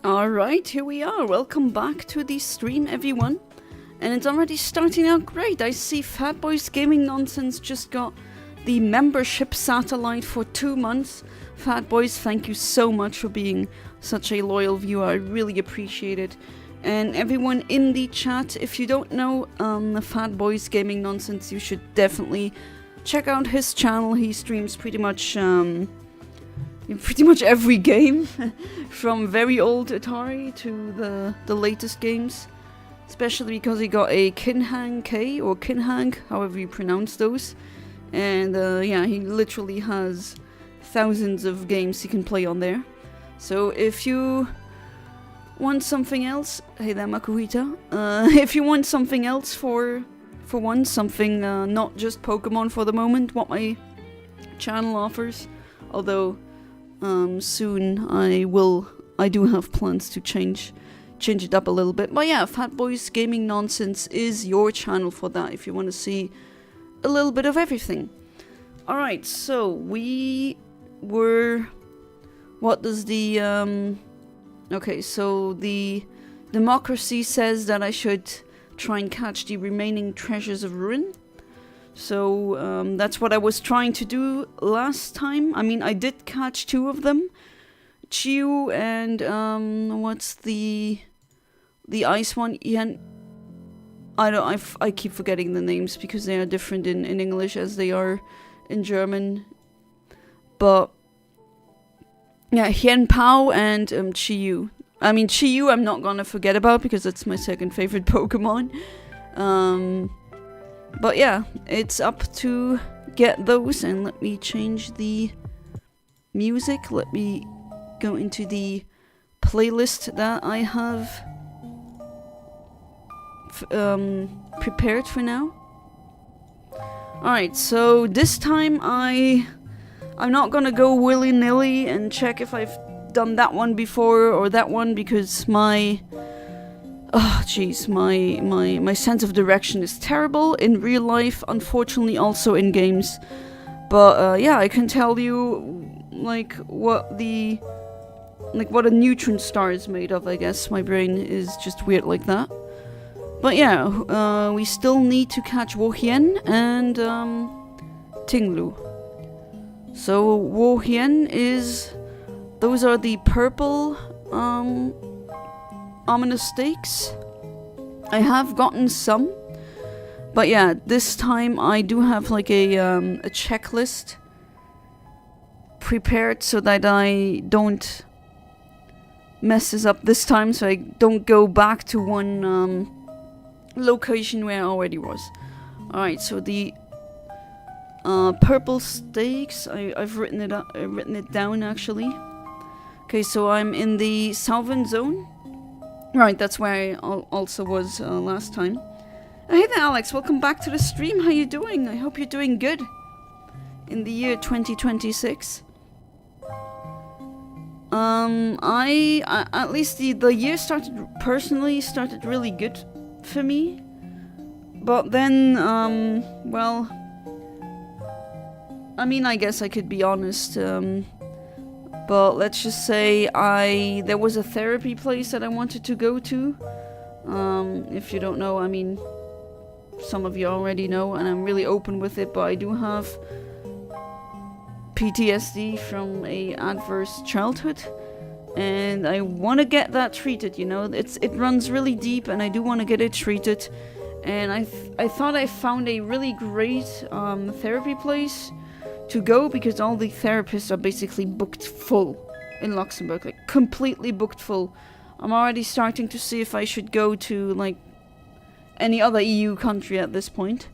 Alright, here we are. Welcome back to the stream, everyone. And it's already starting out great. I see Fatboy's Gaming Nonsense just got the membership satellite for 2 months. Fatboys, thank you so much for being such a loyal viewer. I really appreciate it. And everyone in the chat, if you don't know the Fatboy's Gaming Nonsense, you should definitely check out his channel. He streams pretty much every game, from very old Atari to the latest games, especially because he got a Kinhang K, or Kinhang, however you pronounce those, and yeah, he literally has thousands of games he can play on there. So if you want something else, hey there Makuhita, if you want something else for once, something not just Pokemon for the moment, what my channel offers, although soon I do have plans to change it up a little bit. But yeah, Fatboy's Gaming Nonsense is your channel for that, if you want to see a little bit of everything. Alright, so we were... What does the... Okay, so the democracy says that I should try and catch the remaining treasures of ruin. So that's what I was trying to do last time. I mean, I did catch 2 of them, Chiu and what's the ice one? I keep forgetting the names because they are different in English as they are in German. But yeah, Hian Pao and Chiyu. I mean, Chiyu I'm not gonna forget about because it's my second favorite Pokemon. But yeah, it's up to get those, and let me change the music. Let me go into the playlist that I have prepared for now. Alright, so this time I'm not gonna go willy-nilly and check if I've done that one before or that one, because my... Oh, jeez, my sense of direction is terrible in real life, unfortunately also in games. But, yeah, I can tell you, like, what a neutron star is made of, I guess. My brain is just weird like that. But yeah, we still need to catch Wohien and, Tinglu. So, Wohien is... Those are the purple, ominous stakes. I have gotten some, but yeah, this time I do have like a checklist prepared so that I don't mess this up this time, so I don't go back to one location where I already was. Alright, so the purple stakes, I've written it down actually. Okay, so I'm in the southern zone. Right, that's where I also was last time. Hey there, Alex. Welcome back to the stream. How you doing? I hope you're doing good in the year 2026. At least the year personally started really good for me. But then, well, I mean, I guess I could be honest. But let's just say there was a therapy place that I wanted to go to. If you don't know, I mean, some of you already know, and I'm really open with it, but I do have PTSD from a adverse childhood, and I want to get that treated, you know. It runs really deep, and I do want to get it treated. And I thought I found a really great therapy place to go, because all the therapists are basically booked full in Luxembourg, like completely booked full. I'm already starting to see if I should go to like any other EU country at this point,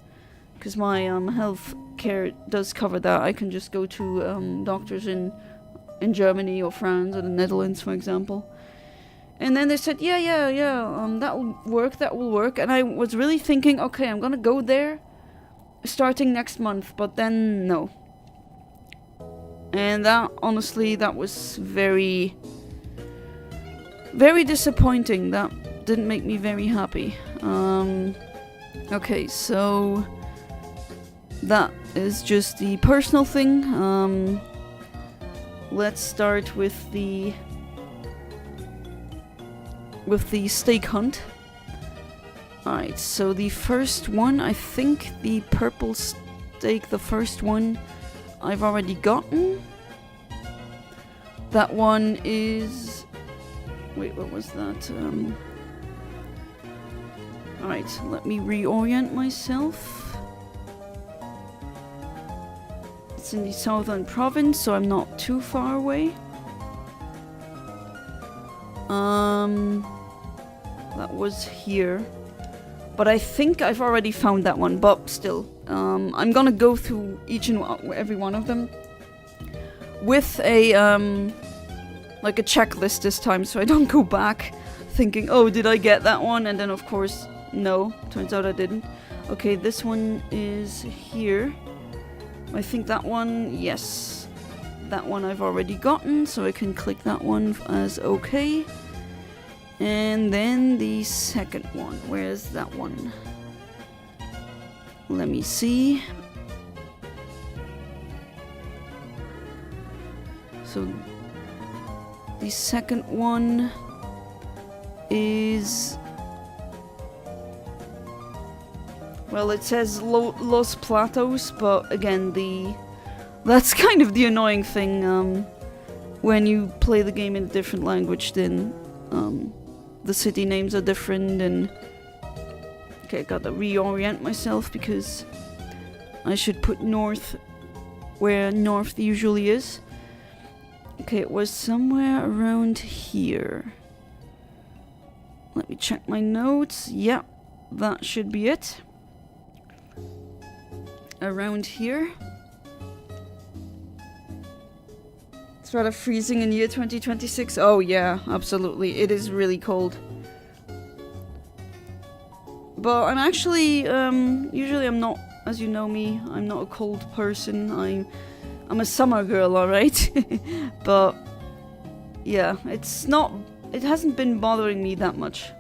because my health care does cover that. I can just go to doctors in Germany or France or the Netherlands, for example. And then they said, yeah, that will work. And I was really thinking, okay, I'm gonna go there starting next month, but then no. And that, honestly, that was very, very disappointing. That didn't make me very happy. Okay, so that is just the personal thing. Let's start with the with the steak hunt. Alright, so the first one, I think the purple steak, the first one I've already gotten. That one is... Wait, what was that? Alright, let me reorient myself. It's in the southern province, so I'm not too far away. That was here. But I think I've already found that one, but still. I'm gonna go through each and every one of them with a, like a checklist this time, so I don't go back thinking, oh, did I get that one? And then, of course, no. Turns out I didn't. Okay, this one is here. I think that one, yes. That one I've already gotten, so I can click that one as okay. And then the second one. Where's that one? Let me see. So the second one is... Well, it says Los Platos, but again, that's kind of the annoying thing when you play the game in a different language. Then the city names are different, and okay, I gotta reorient myself because I should put north where north usually is. Okay, it was somewhere around here. Let me check my notes. Yeah, that should be it. Around here. It's rather freezing in year 2026. Oh yeah, absolutely. It is really cold. But I'm actually, usually I'm not, as you know me, I'm not a cold person. I'm a summer girl, alright? But yeah, it hasn't been bothering me that much.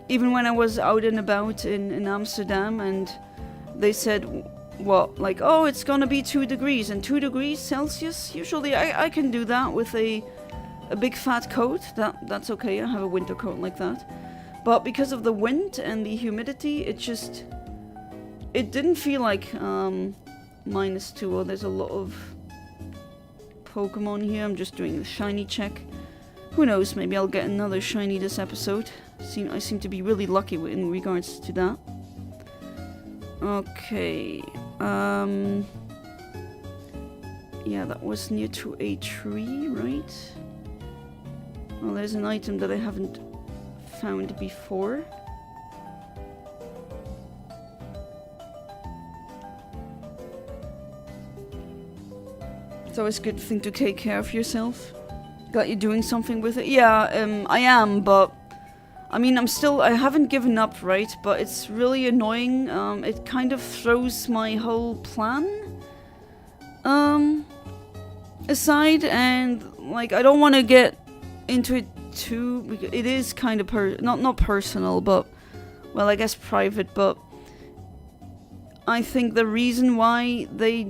Even when I was out and about in Amsterdam and they said, what, like, oh, it's gonna be 2 degrees and 2 degrees Celsius? Usually I can do that with a big fat coat. That's okay, I have a winter coat like that. But because of the wind and the humidity, it didn't feel like -2. Oh, there's a lot of Pokémon here. I'm just doing the shiny check. Who knows, maybe I'll get another shiny this episode. I seem to be really lucky in regards to that. Okay. Yeah, that was near to a tree, right? Well, there's an item that I haven't found before. It's always a good thing to take care of yourself. Got you doing something with it? Yeah, I am, but I mean, I haven't given up, right? But it's really annoying. It kind of throws my whole plan aside, and like I don't want to get into it too, because it is kind of not personal, but well, I guess private. But I think the reason why they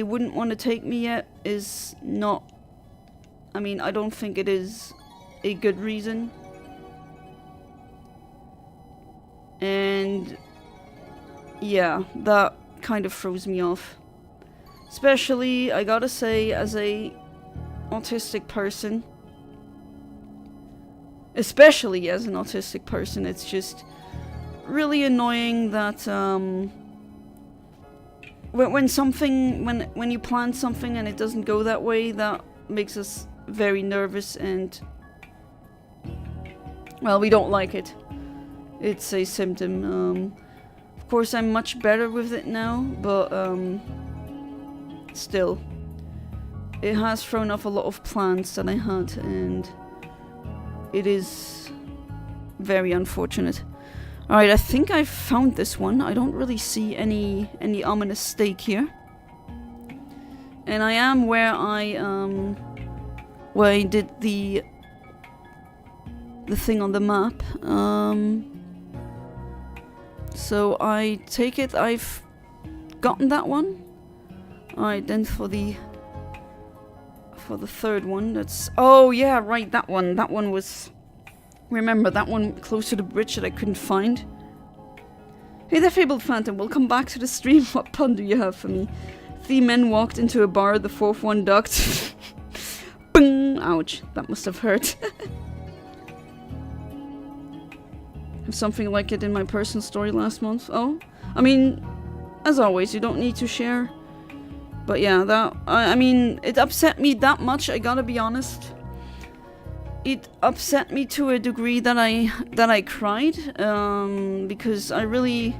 wouldn't want to take me yet is not. I mean, I don't think it is a good reason. And yeah, that kind of throws me off. Especially, I gotta say, as a autistic person. Especially as an autistic person, it's just really annoying that when you plan something and it doesn't go that way, that makes us very nervous, and well, we don't like it. It's a symptom. Of course, I'm much better with it now, but still, it has thrown off a lot of plans that I had, and it is very unfortunate. Alright, I think I found this one. I don't really see any ominous stake here. And I am where I did the thing on the map. So I take it I've gotten that one. Alright, then for for the third one. That's... Oh, yeah, right, that one. That one was... Remember, that one close to the bridge that I couldn't find. Hey there, Fabled Phantom. Welcome back to the stream. What pun do you have for me? 3 men walked into a bar. The 4th one ducked. Bing! Ouch. That must have hurt. Have something like it in my personal story last month. Oh? I mean, as always, you don't need to share. But yeah, that... I mean, it upset me that much, I gotta be honest. It upset me to a degree that I cried, because I really...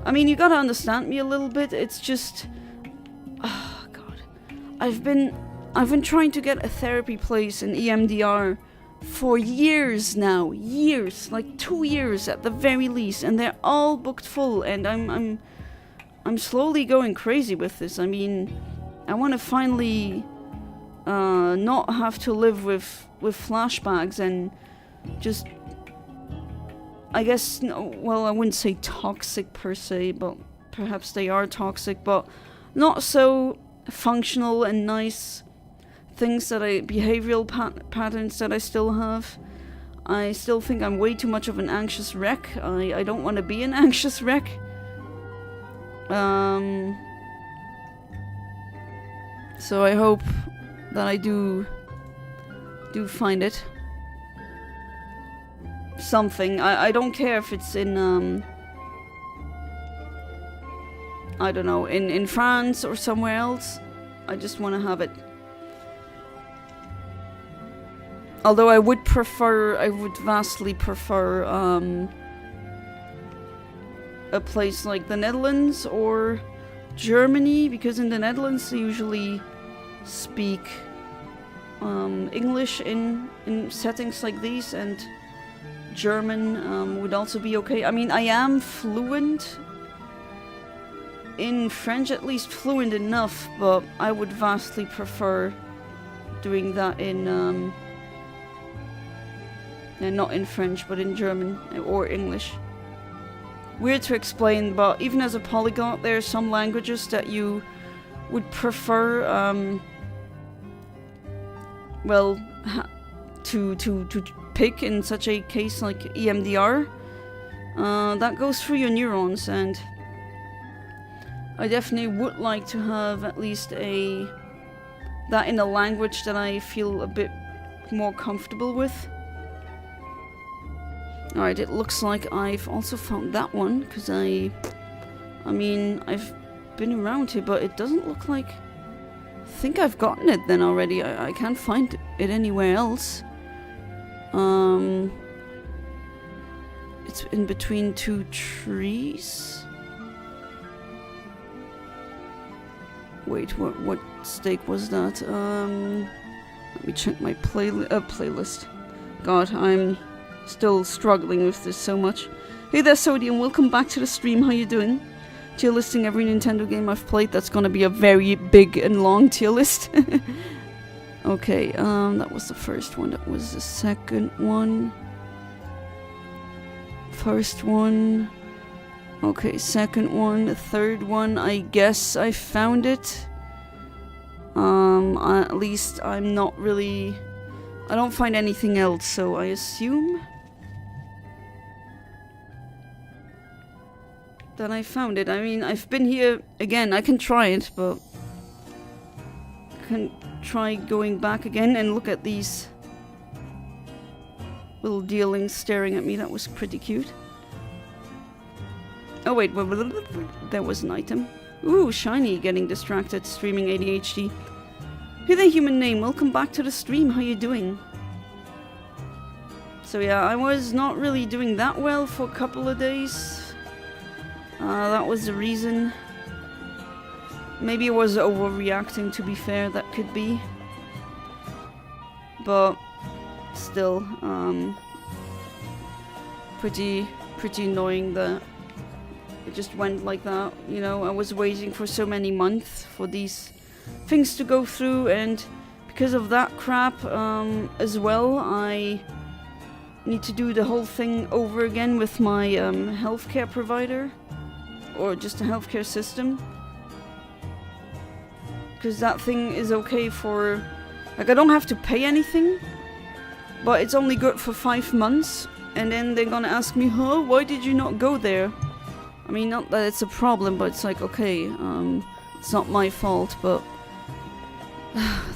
I mean, you gotta understand me a little bit. It's just... Oh, God. I've been trying to get a therapy place in EMDR for years now. Years. Like 2 years at the very least. And they're all booked full. And I'm slowly going crazy with this. I mean, I want to finally not have to live with flashbacks and just, I guess, no, well, I wouldn't say toxic per se, but perhaps they are toxic, but not so functional and nice things that behavioral patterns that I still have. I still think I'm way too much of an anxious wreck. I don't want to be an anxious wreck. So I hope that I do find it. Something. I don't care if it's in, I don't know, in France or somewhere else. I just want to have it. Although I would vastly prefer, a place like the Netherlands or Germany, because in the Netherlands they usually speak English in settings like these, and German would also be okay. I mean, I am fluent in French, at least fluent enough, but I would vastly prefer doing that in and not in French, but in German or English. Weird to explain, but even as a polyglot, there are some languages that you would prefer, well, to pick in such a case like EMDR. That goes through your neurons, and I definitely would like to have at least that in a language that I feel a bit more comfortable with. Alright, it looks like I've also found that one, because I mean, I've been around here, but it doesn't look like... I think I've gotten it then already. I can't find it anywhere else. It's in between 2 trees. Wait, what stake was that? Let me check my playlist. God, I'm still struggling with this so much. Hey there, Sodium, welcome back to the stream. How you doing? Tier listing every Nintendo game I've played. That's gonna be a very big and long tier list. Okay, that was the first one. That was the second one. First one. Okay, second one. The third one. I guess I found it. At least I'm not really... I don't find anything else, so I assume that I found it. I mean, I've been here again. I can try it, but I can try going back again and look at these little dealings staring at me. That was pretty cute. Oh wait, there was an item. Ooh, shiny, getting distracted, streaming ADHD. Hey there, human name, welcome back to the stream, how you doing? So yeah, I was not really doing that well for a couple of days. That was the reason. Maybe I was overreacting, to be fair, that could be. But still, pretty annoying that it just went like that. You know, I was waiting for so many months for these things to go through, and because of that crap as well, I need to do the whole thing over again with my healthcare provider, or just a healthcare system, because that thing is okay for Like, I don't have to pay anything, but it's only good for 5 months, and then they're gonna ask me, huh, why did you not go there? I mean, not that it's a problem, but it's like, okay, it's not my fault, but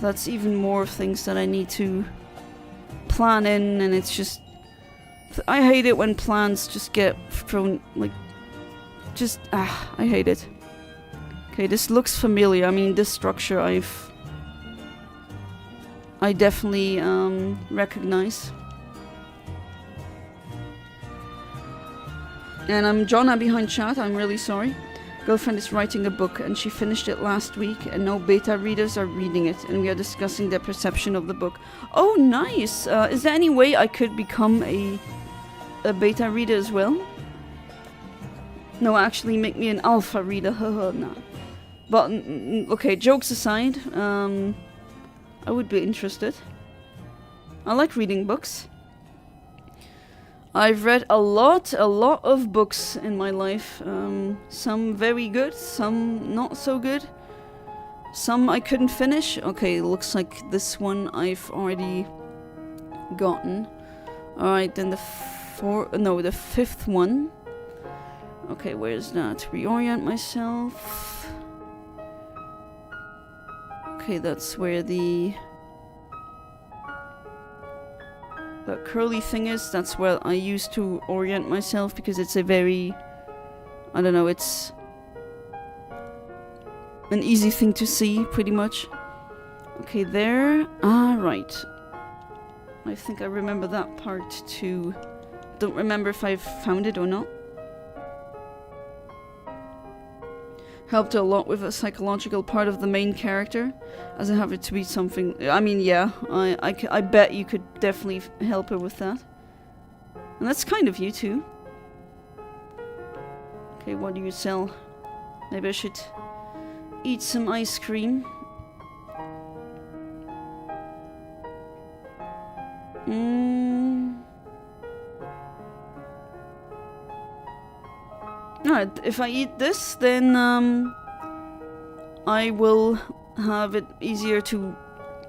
that's even more things that I need to plan in, and it's just, I hate it when plans just get thrown, like, just, I hate it. Okay, this looks familiar. I mean, this structure I definitely recognize. And I'm Jonna behind chat, I'm really sorry. Girlfriend is writing a book and she finished it last week and no beta readers are reading it and we are discussing their perception of the book. Oh, nice! Is there any way I could become a beta reader as well? No, actually make me an alpha reader, haha, no. But, okay, jokes aside, I would be interested. I like reading books. I've read a lot of books in my life. Some very good, some not so good. Some I couldn't finish. Okay, looks like this one I've already gotten. Alright, then the fifth one. Okay, where's that? Reorient myself. Okay, that's where that curly thing is. That's where I used to orient myself because it's a very, I don't know, it's an easy thing to see, pretty much. Okay, there. Ah, right. I think I remember that part too. Don't remember if I've found it or not. Helped a lot with a psychological part of the main character, as I have it to be something. I mean, yeah, I bet you could definitely help her with that. And that's kind of you too. Okay, what do you sell? Maybe I should eat some ice cream. Alright, if I eat this, then I will have it easier to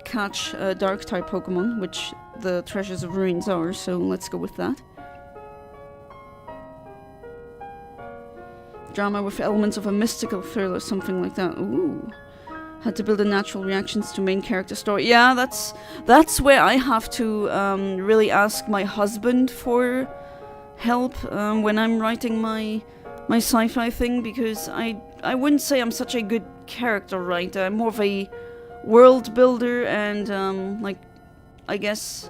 catch dark-type Pokémon, which the Treasures of Ruins are, so let's go with that. Drama with elements of a mystical thriller, something like that. Ooh. Had to build a natural reactions to main character story. Yeah, that's where I have to really ask my husband for help when I'm writing my sci-fi thing, because I wouldn't say I'm such a good character writer. I'm more of a world builder and like, I guess,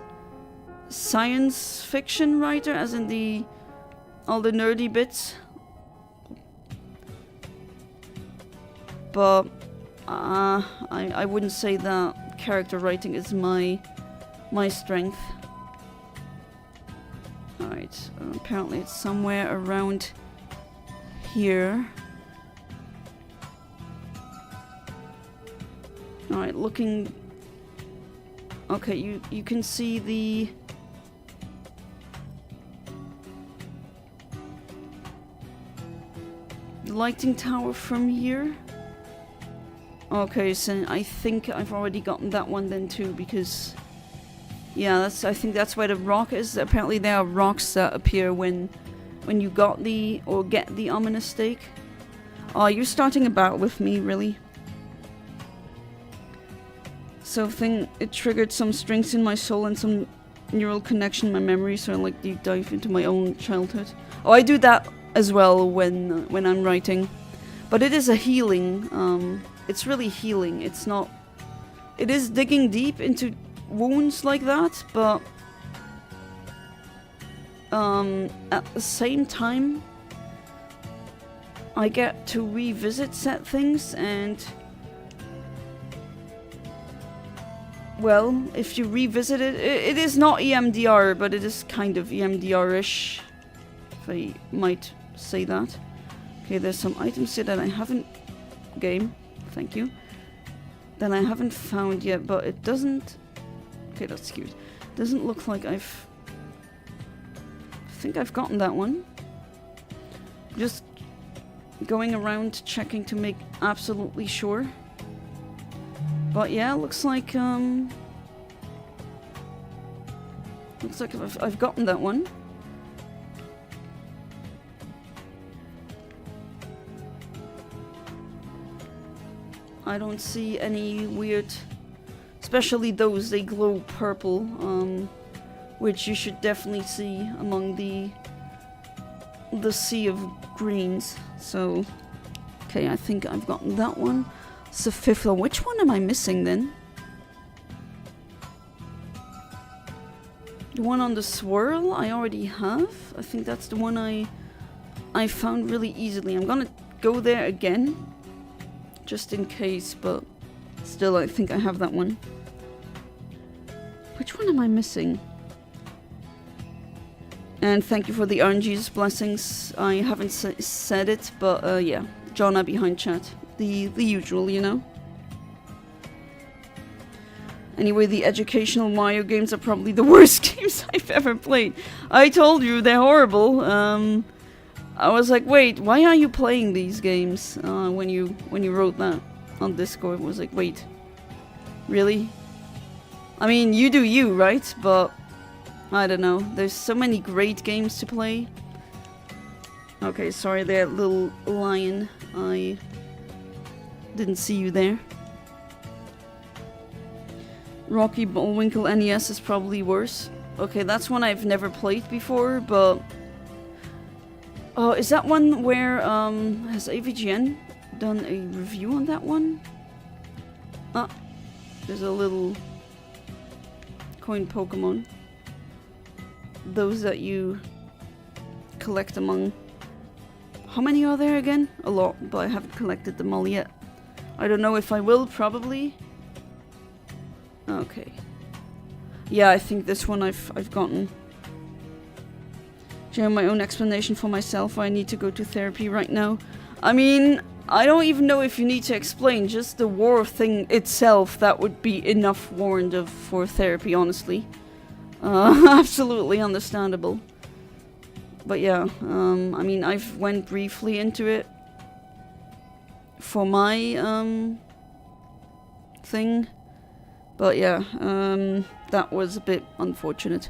science fiction writer, as in all the nerdy bits. But I wouldn't say that character writing is my strength. Alright, apparently it's somewhere around here. Alright, looking... Okay, you can see the lighting tower from here. Okay, so I think I've already gotten that one then too, because yeah, I think that's where the rock is. Apparently there are rocks that appear when you get the ominous stake. Oh, you're starting a battle with me, really? So it triggered some strings in my soul and some neural connection in my memory, so I like deep dive into my own childhood. Oh, I do that as well when I'm writing. But it is a healing, it's really healing. It's not... It is digging deep into wounds like that, but at the same time I get to revisit set things, and well, if you revisit it, it is not EMDR, but it is kind of EMDR-ish, if I might say that. Okay, there's some items here that I haven't... Game, thank you. That I haven't found yet, but it doesn't... Okay, that's cute. Doesn't look like I think I've gotten that one. Just going around checking to make absolutely sure. But yeah, looks like Looks like I've gotten that one. I don't see any weird... Especially those, they glow purple, which you should definitely see among the sea of greens. So, okay, I think I've gotten that one. It's the fifth one. Which one am I missing then? The one on the swirl I already have. I think that's the one I found really easily. I'm gonna go there again, just in case, but still I think I have that one. Which one am I missing? And thank you for the RNG's blessings. I haven't said it, but yeah, Jonna behind chat. The usual, you know. Anyway, the educational Mario games are probably the worst games I've ever played. I told you, they're horrible. I was like, wait, why are you playing these games? When you wrote that on Discord, I was like, wait, really? I mean, you do you, right? But I don't know. There's so many great games to play. Okay, sorry there, little lion. I didn't see you there. Rocky Bullwinkle NES is probably worse. Okay, that's one I've never played before, but... Oh, is that one where, has AVGN done a review on that one? Ah, there's a little coin Pokemon. Those that you collect among... How many are there again? A lot, but I haven't collected them all yet. I don't know if I will, probably. Okay. Yeah, I think this one I've gotten. Do you have my own explanation for myself? I need to go to therapy right now. I mean, I don't even know if you need to explain. Just the war thing itself, that would be enough warrant for therapy, honestly. Absolutely understandable. But yeah, I mean, I've went briefly into it for my thing. But yeah, that was a bit unfortunate.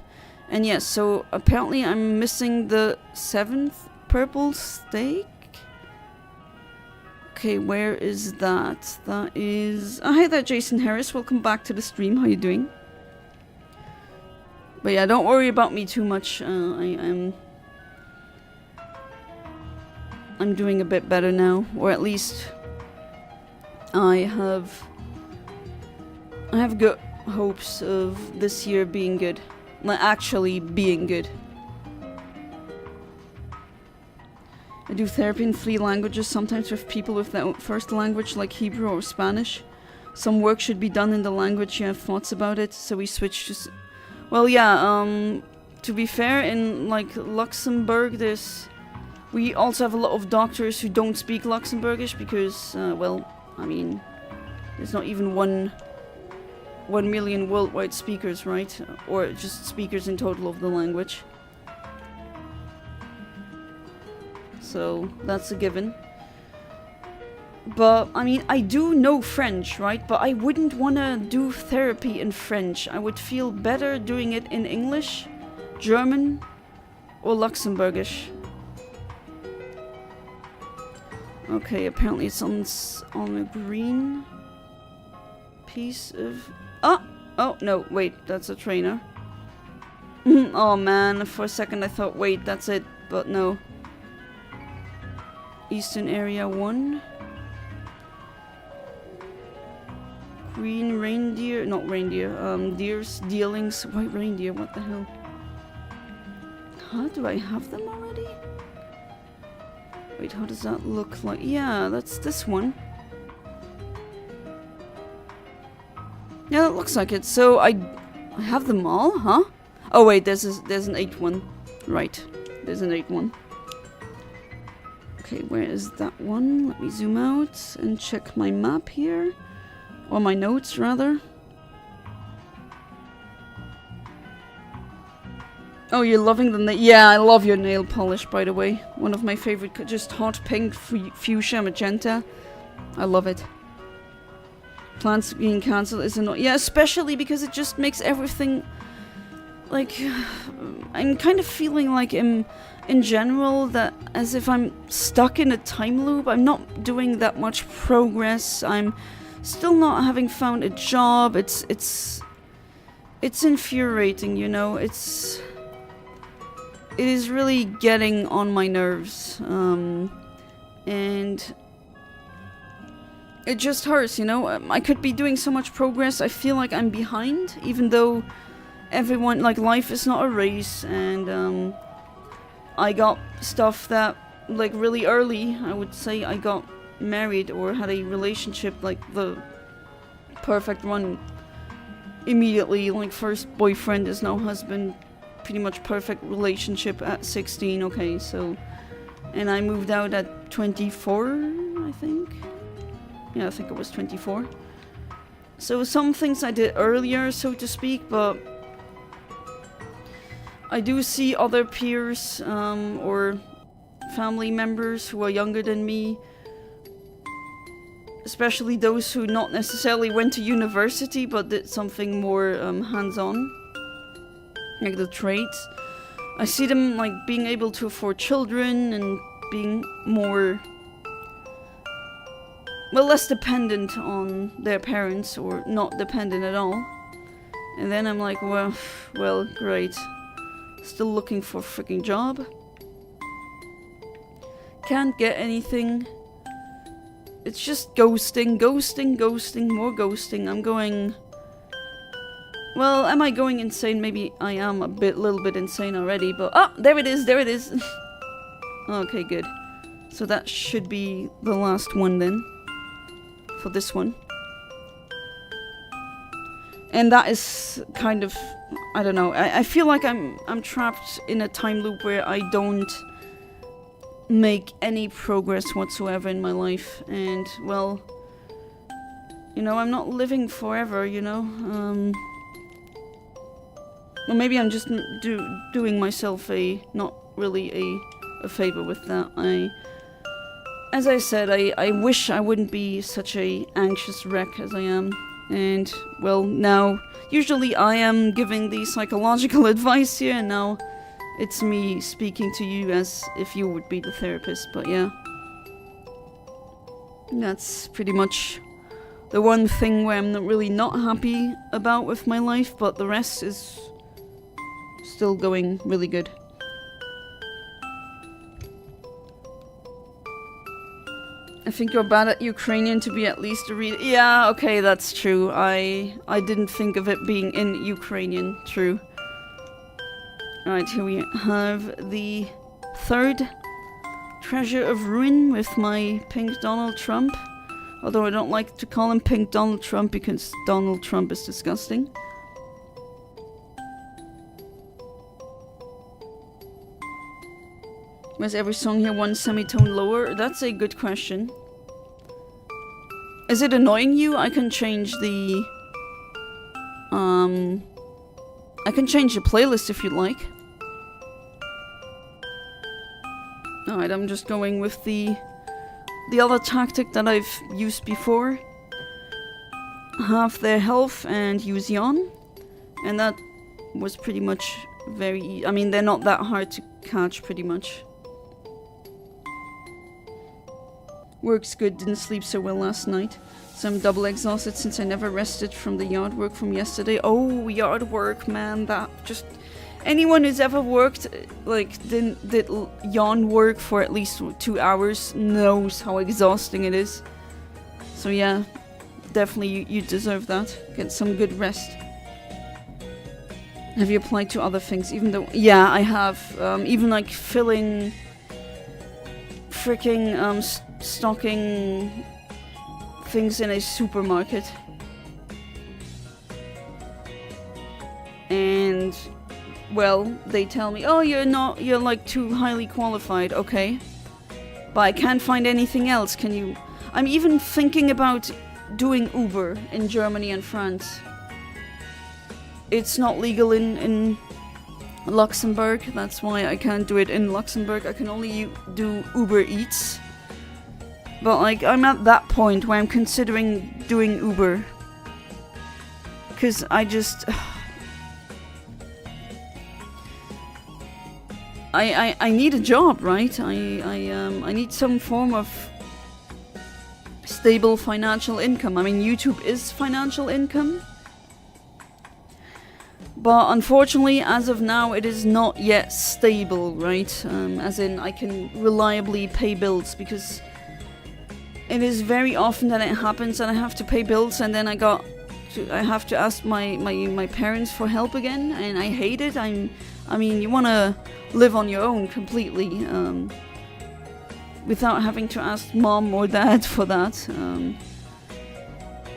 And yes, so apparently I'm missing the 7th purple steak. Okay, where is that? That is... Oh, hey there, Jason Harris. Welcome back to the stream. How you doing? But yeah, don't worry about me too much. I'm doing a bit better now. Or at least I have good hopes of this year being good. Like, actually being good. I do therapy in 3 languages, sometimes with people with their first language, like Hebrew or Spanish. Some work should be done in the language you have thoughts about it, so we switched to... Well, yeah, to be fair, in, like, Luxembourg, we also have a lot of doctors who don't speak Luxembourgish because, well, I mean, there's not even 1 million worldwide speakers, right? Or just speakers in total of the language. So, that's a given. But, I mean, I do know French, right? But I wouldn't want to do therapy in French. I would feel better doing it in English, German, or Luxembourgish. Okay, apparently it's on a green piece of... Oh, no, wait, that's a trainer. Oh man, for a second I thought, wait, that's it, but no. Eastern Area 1. Green reindeer, not reindeer, deers, dealings, white reindeer, what the hell? Huh, do I have them already? Wait, how does that look like? Yeah, that's this one. Yeah, that looks like it. So I have them all, huh? Oh wait, there's an 8th one. Right, there's an 8th one. Okay, where is that one? Let me zoom out and check my map here. Or my notes, rather. Oh, you're loving the nail. Yeah, I love your nail polish, by the way. One of my favorite, just hot pink, fuchsia, magenta. I love it. Plants being cancelled is annoying. Yeah, especially because it just makes everything like, I'm kind of feeling like in general that as if I'm stuck in a time loop. I'm not doing that much progress. I'm still not having found a job. It's infuriating, you know. It is really getting on my nerves, and it just hurts, you know. I could be doing so much progress. I feel like I'm behind, even though everyone, like, life is not a race, and I got stuff that, like, really early. I would say I got married or had a relationship, like the perfect one immediately. Like, first boyfriend is now husband, pretty much perfect relationship at 16. Okay, so, and I moved out at 24, I think. Yeah, I think it was 24. So some things I did earlier, so to speak, but I do see other peers or family members who are younger than me, especially those who not necessarily went to university but did something more hands-on, like the trades. I see them, like, being able to afford children and being more, well, less dependent on their parents, or not dependent at all. And then I'm like, well, great. Still looking for a freaking job. Can't get anything. It's just ghosting, more ghosting. I'm going... Well, am I going insane? Maybe I am a little bit insane already, but... Oh, there it is. Okay, good. So that should be the last one then. For this one. And that is kind of... I don't know. I feel like I'm trapped in a time loop where I don't make any progress whatsoever in my life. And, well... You know, I'm not living forever, you know? Well, maybe I'm just doing myself not really a favor with that. As I said, I wish I wouldn't be such a anxious wreck as I am. And, well, now, usually I am giving the psychological advice here, and now it's me speaking to you as if you would be the therapist, but yeah. That's pretty much the one thing where I'm really not happy about with my life, but the rest is still going really good. I think you're bad at Ukrainian to be at least a reader. Yeah, okay, that's true. I didn't think of it being in Ukrainian. True. Alright, here we have the third treasure of ruin with my pink Donald Trump. Although I don't like to call him pink Donald Trump because Donald Trump is disgusting. Was every song here one semitone lower? That's a good question. Is it annoying you? I can change the... I can change the playlist if you'd like. Alright, I'm just going with the other tactic that I've used before. Half their health and use yawn. And that was pretty much very... I mean, they're not that hard to catch, pretty much. Works good, didn't sleep so well last night. So I'm double exhausted since I never rested from the yard work from yesterday. Oh, yard work, man, that just... Anyone who's ever worked, like, did yawn work for at least 2 hours knows how exhausting it is. So yeah, definitely you deserve that. Get some good rest. Have you applied to other things? Even though... Yeah, I have. Even like filling... freaking stocking things in a supermarket. And, well, they tell me, oh, you're like too highly qualified. Okay. But I can't find anything else. Can you... I'm even thinking about doing Uber in Germany and France. It's not legal in Luxembourg. That's why I can't do it in Luxembourg. I can only do Uber Eats. But, like, I'm at that point where I'm considering doing Uber. Because I just... I need a job, right? I need some form of stable financial income. I mean, YouTube is financial income, but unfortunately, as of now, it is not yet stable, right? As in, I can reliably pay bills, because it is very often that it happens that I have to pay bills, and then I have to ask my parents for help again, and I hate it. I mean, you want to live on your own completely, without having to ask mom or dad for that.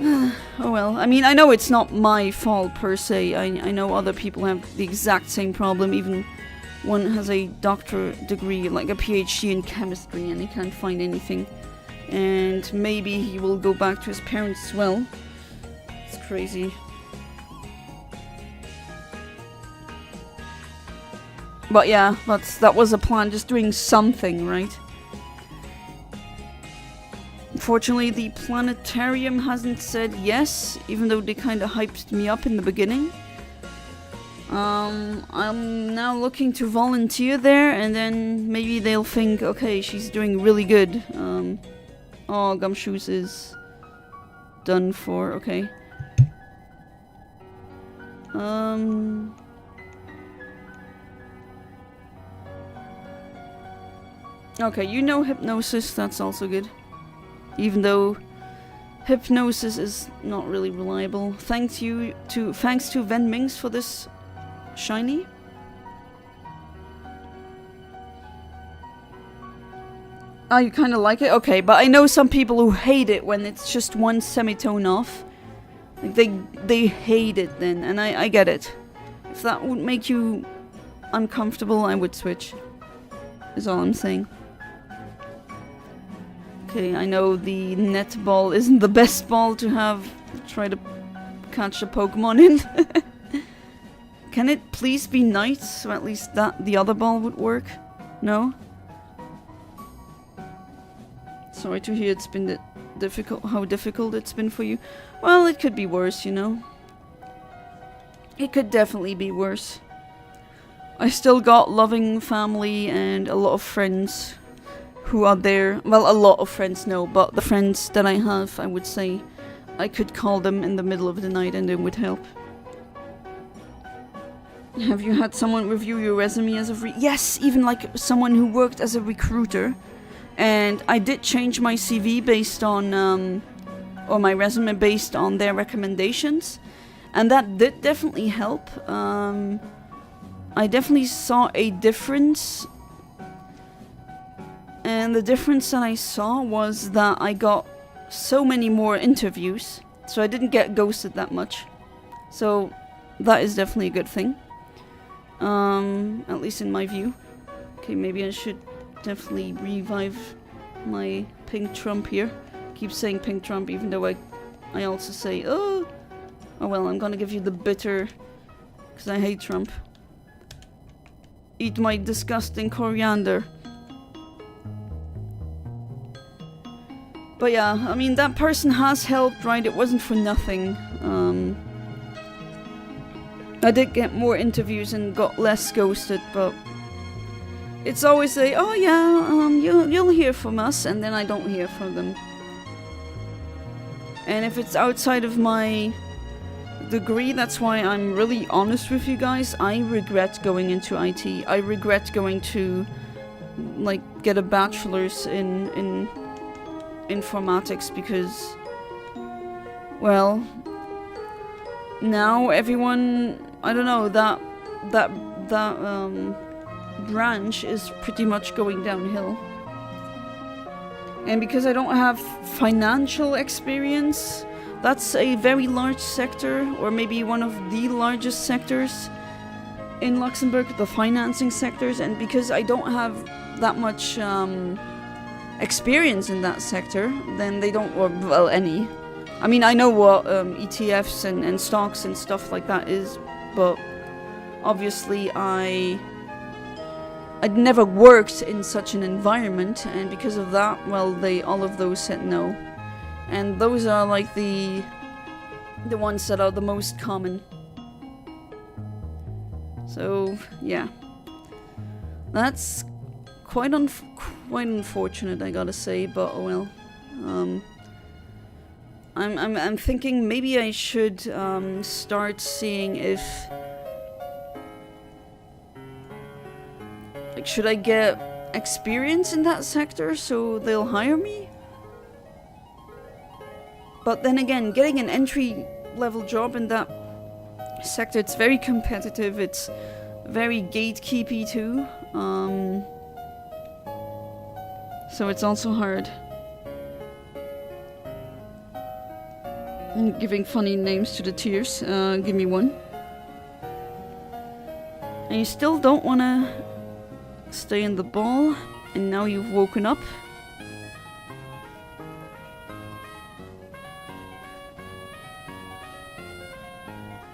Oh well, I mean, I know it's not my fault per se. I know other people have the exact same problem. Even one has a doctorate degree, like a PhD in chemistry, and he can't find anything. And maybe he will go back to his parents as well. It's crazy. But yeah, that was a plan, just doing something, right? Unfortunately, the planetarium hasn't said yes, even though they kind of hyped me up in the beginning. I'm now looking to volunteer there, and then maybe they'll think, okay, she's doing really good. Oh, Gumshoes is done for, okay. Okay, you know hypnosis, that's also good. Even though hypnosis is not really reliable. Thanks to Ven Mings for this shiny. Oh, you kind of like it? Okay, but I know some people who hate it when it's just one semitone off. Like, they hate it then, and I get it. If that would make you uncomfortable, I would switch. Is all I'm saying. Okay, I know the net ball isn't the best ball to try to catch a Pokemon in. Can it please be night, so at least the other ball would work? No? Sorry to hear it's been how difficult it's been for you. Well, it could be worse, you know. It could definitely be worse. I still got loving family and a lot of friends who are there. Well, a lot of friends, no, but the friends that I have, I would say, I could call them in the middle of the night and they would help. Have you had someone review your resume as of yes, even like someone who worked as a recruiter. And I did change my CV based on, or my resume based on their recommendations. And that did definitely help. I definitely saw a difference. And the difference that I saw was that I got so many more interviews. So I didn't get ghosted that much. So that is definitely a good thing. At least in my view. Okay, maybe I should definitely revive my pink Trump here. Keep saying pink Trump even though I also say, oh well, I'm gonna give you the bitter, because I hate Trump. Eat my disgusting coriander. But yeah, I mean, that person has helped, right? It wasn't for nothing. I did get more interviews and got less ghosted, but it's always a, oh yeah, you'll hear from us, and then I don't hear from them. And if it's outside of my degree, that's why I'm really honest with you guys. I regret going into IT. I regret going to, like, get a bachelor's in informatics, because, well, now everyone, I don't know, that branch is pretty much going downhill. And because I don't have financial experience, that's a very large sector, or maybe one of the largest sectors in Luxembourg, the financing sectors, and because I don't have that much experience in that sector, then they don't, or, well, any. I mean, I know what ETFs and stocks and stuff like that is, but obviously I'd never worked in such an environment, and because of that, well, all of those said no. And those are like the ones that are the most common. So, yeah. That's quite unfortunate, I gotta say, but oh well. I'm thinking maybe I should start seeing if, like, should I get experience in that sector so they'll hire me? But then again, getting an entry level job in that sector, it's very competitive, it's very gatekeepy too. So it's also hard. I'm giving funny names to the tiers. Give me one. And you still don't want to stay in the ball, and now you've woken up.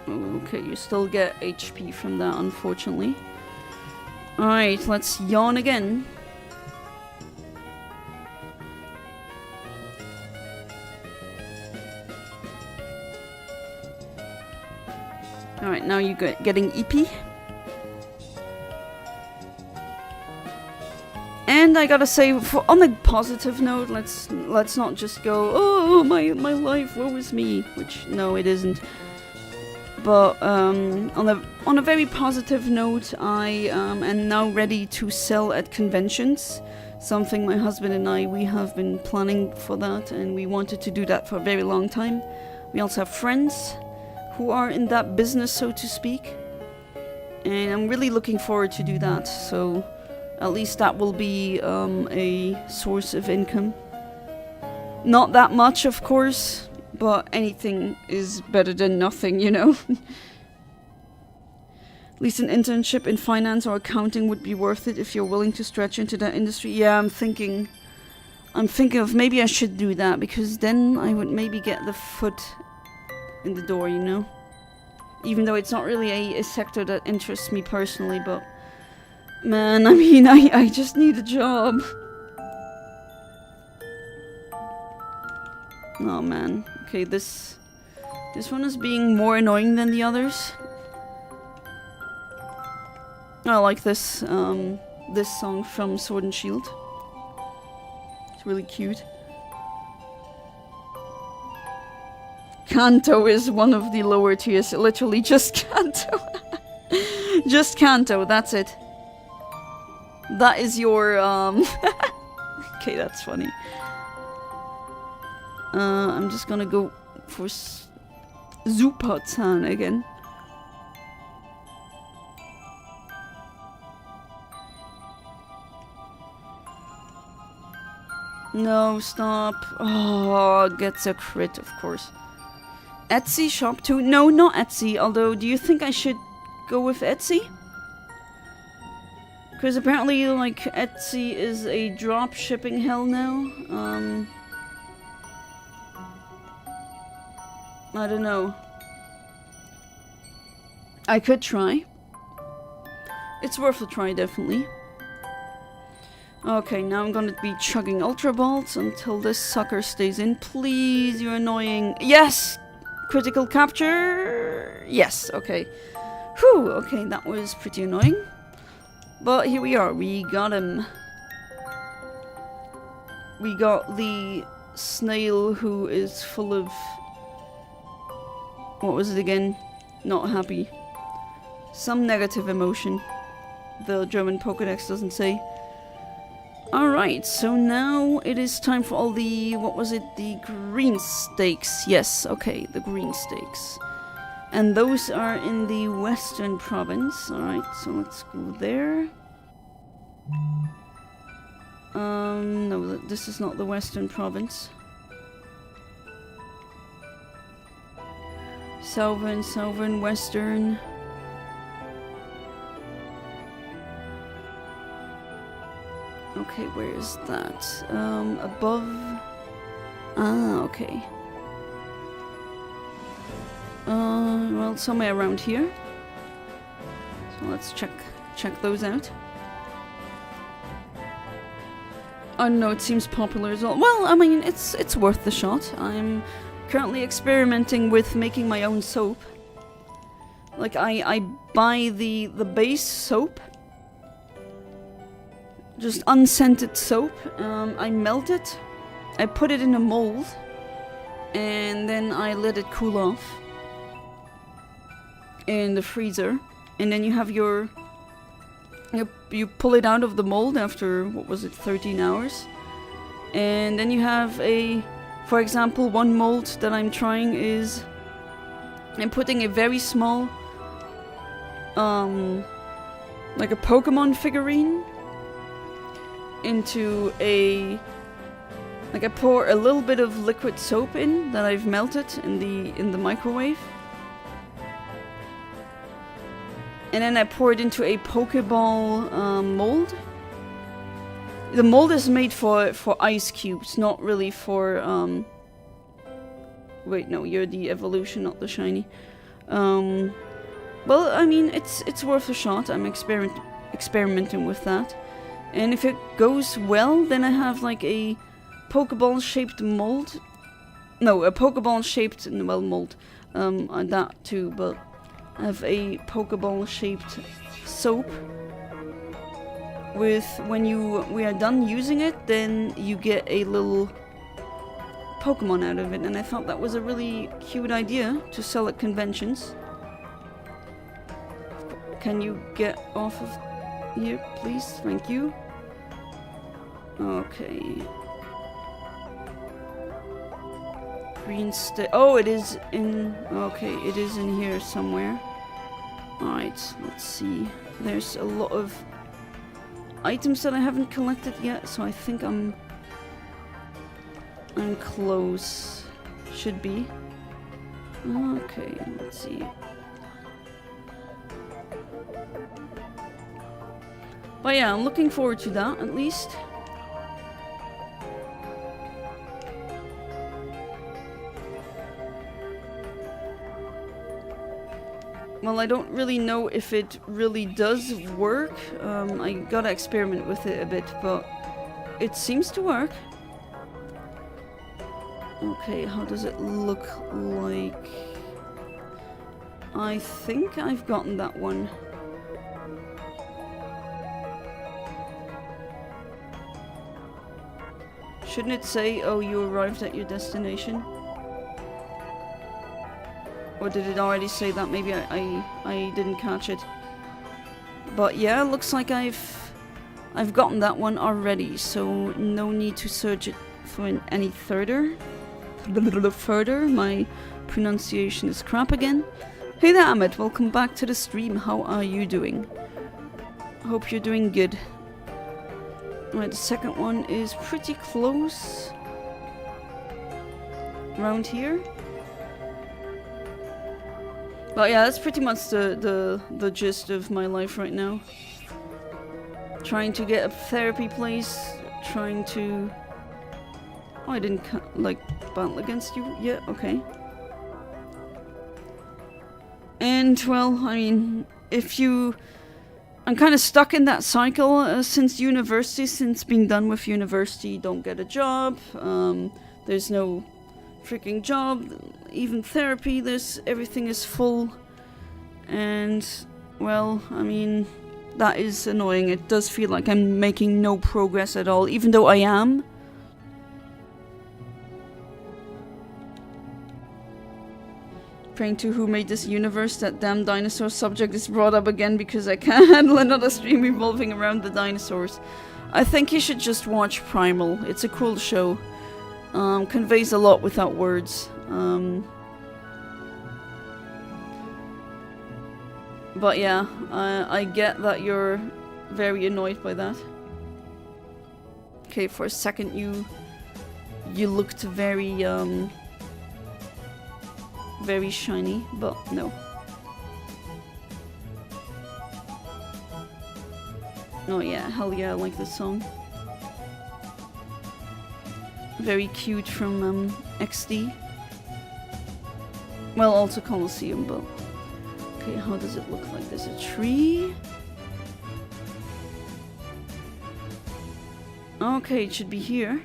Okay, you still get HP from that, unfortunately. Alright, let's yawn again. Alright, now you're getting EP. And I gotta say, on a positive note, let's not just go, oh, my life, woe is me, which, no, it isn't. But on a very positive note, I am now ready to sell at conventions. Something my husband and we have been planning for that, and we wanted to do that for a very long time. We also have friends who are in that business, so to speak. And I'm really looking forward to do that, so at least that will be a source of income. Not that much, of course, but anything is better than nothing, you know? At least an internship in finance or accounting would be worth it if you're willing to stretch into that industry. Yeah, I'm thinking of maybe I should do that, because then I would maybe get the foot in the door, you know? Even though it's not really a sector that interests me personally, but man, I mean, I just need a job. Oh man. Okay, this one is being more annoying than the others. I like this this song from Sword and Shield. It's really cute. Kanto is one of the lower tiers. Literally just Kanto. Just Kanto, that's it. That is your okay, that's funny. I'm just gonna go for Zupa-san again. No, stop. Oh, gets a crit, of course. Etsy shop too? No, not Etsy. Although, do you think I should go with Etsy? Because apparently, like, Etsy is a drop shipping hell now. I don't know. I could try. It's worth a try, definitely. Okay, now I'm gonna be chugging Ultra Balls until this sucker stays in. Please, you're annoying. Yes! Critical capture! Yes, okay. Whew, okay, that was pretty annoying. But here we are, we got him. We got the snail who is full of... What was it again? Not happy. Some negative emotion. The German Pokédex doesn't say. Alright, so now it is time for all the... What was it? The green stakes. Yes, okay, the green stakes. And those are in the Western Province. Alright, so let's go there. No, this is not the Western Province. Southern, Western. Okay, where is that? Above... Ah, okay. Well, somewhere around here. So let's check those out. Oh no, it seems popular as well. Well, I mean, it's worth the shot. I'm currently experimenting with making my own soap. Like, I buy the base soap, just unscented soap. I melt it, I put it in a mold, and then I let it cool off in the freezer. And then you have your... You pull it out of the mold after, what was it, 13 hours? And then you have a... For example, one mold that I'm trying is... I'm putting a very small... like a Pokémon figurine into a... Like I pour a little bit of liquid soap in that I've melted in the microwave. And then I pour it into a Pokeball mold. The mold is made for ice cubes, not really for... Wait, no, you're the evolution, not the shiny. Well, I mean, it's worth a shot. I'm experimenting with that. And if it goes well, then I have like a Pokeball-shaped mold. No, a Pokeball-shaped, well, mold. That too, but I have a Pokeball-shaped soap. With, when we are done using it, then you get a little Pokemon out of it. And I thought that was a really cute idea to sell at conventions. Can you get off of here, please? Thank you. Okay. Green stick. Oh, it is in... Okay, it is in here somewhere. Alright, let's see. There's a lot of items that I haven't collected yet, so I think I'm close. Should be. Okay, let's see. But yeah, I'm looking forward to that, at least. Well, I don't really know if it really does work. I gotta experiment with it a bit, but it seems to work. Okay, how does it look like? I think I've gotten that one. Shouldn't it say, oh, you arrived at your destination? Or did it already say that? Maybe I didn't catch it. But yeah, looks like I've gotten that one already, so no need to search it for any further. My pronunciation is crap again. Hey there, Ahmed, welcome back to the stream. How are you doing? Hope you're doing good. Right, the second one is pretty close. Around here. But yeah, that's pretty much the gist of my life right now. Trying to get a therapy place, trying to... Oh, I didn't, like, battle against you yet? Okay. And, well, I mean, if you... I'm kind of stuck in that cycle since university, since being done with university, don't get a job, there's no freaking job, even therapy, everything is full, and, well, I mean, that is annoying. It does feel like I'm making no progress at all, even though I am. Praying to who made this universe, that damn dinosaur subject is brought up again because I can't handle another stream revolving around the dinosaurs. I think you should just watch Primal. It's a cool show. Conveys a lot without words. But yeah, I get that you're very annoyed by that. Okay, for a second you looked very very shiny, but no. Oh yeah, hell yeah, I like this song. Very cute from XD. Well, also Colosseum, but... Okay, how does it look like? There's a tree? Okay, it should be here.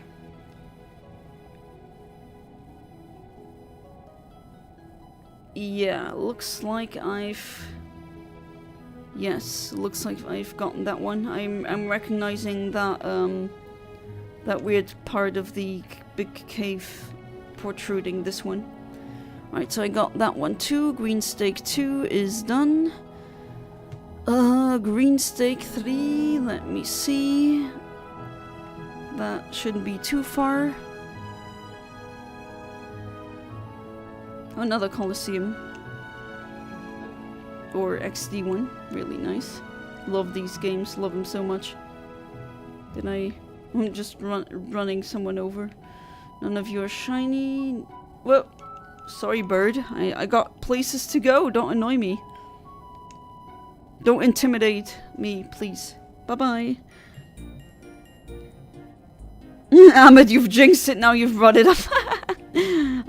Yeah, looks like I've Yes, looks like I've gotten that one. I'm recognizing that that weird part of the big cave protruding this one. Right, so I got that one too. Green steak 2 is done. Green steak 3, let me see. That shouldn't be too far. Another Colosseum. Or XD one, really nice. Love these games, love them so much. I'm just running someone over. None of you are shiny. Well, sorry bird, I got places to go, don't annoy me. Don't intimidate me, please. Bye-bye. Ahmed, you've jinxed it, now you've brought it up.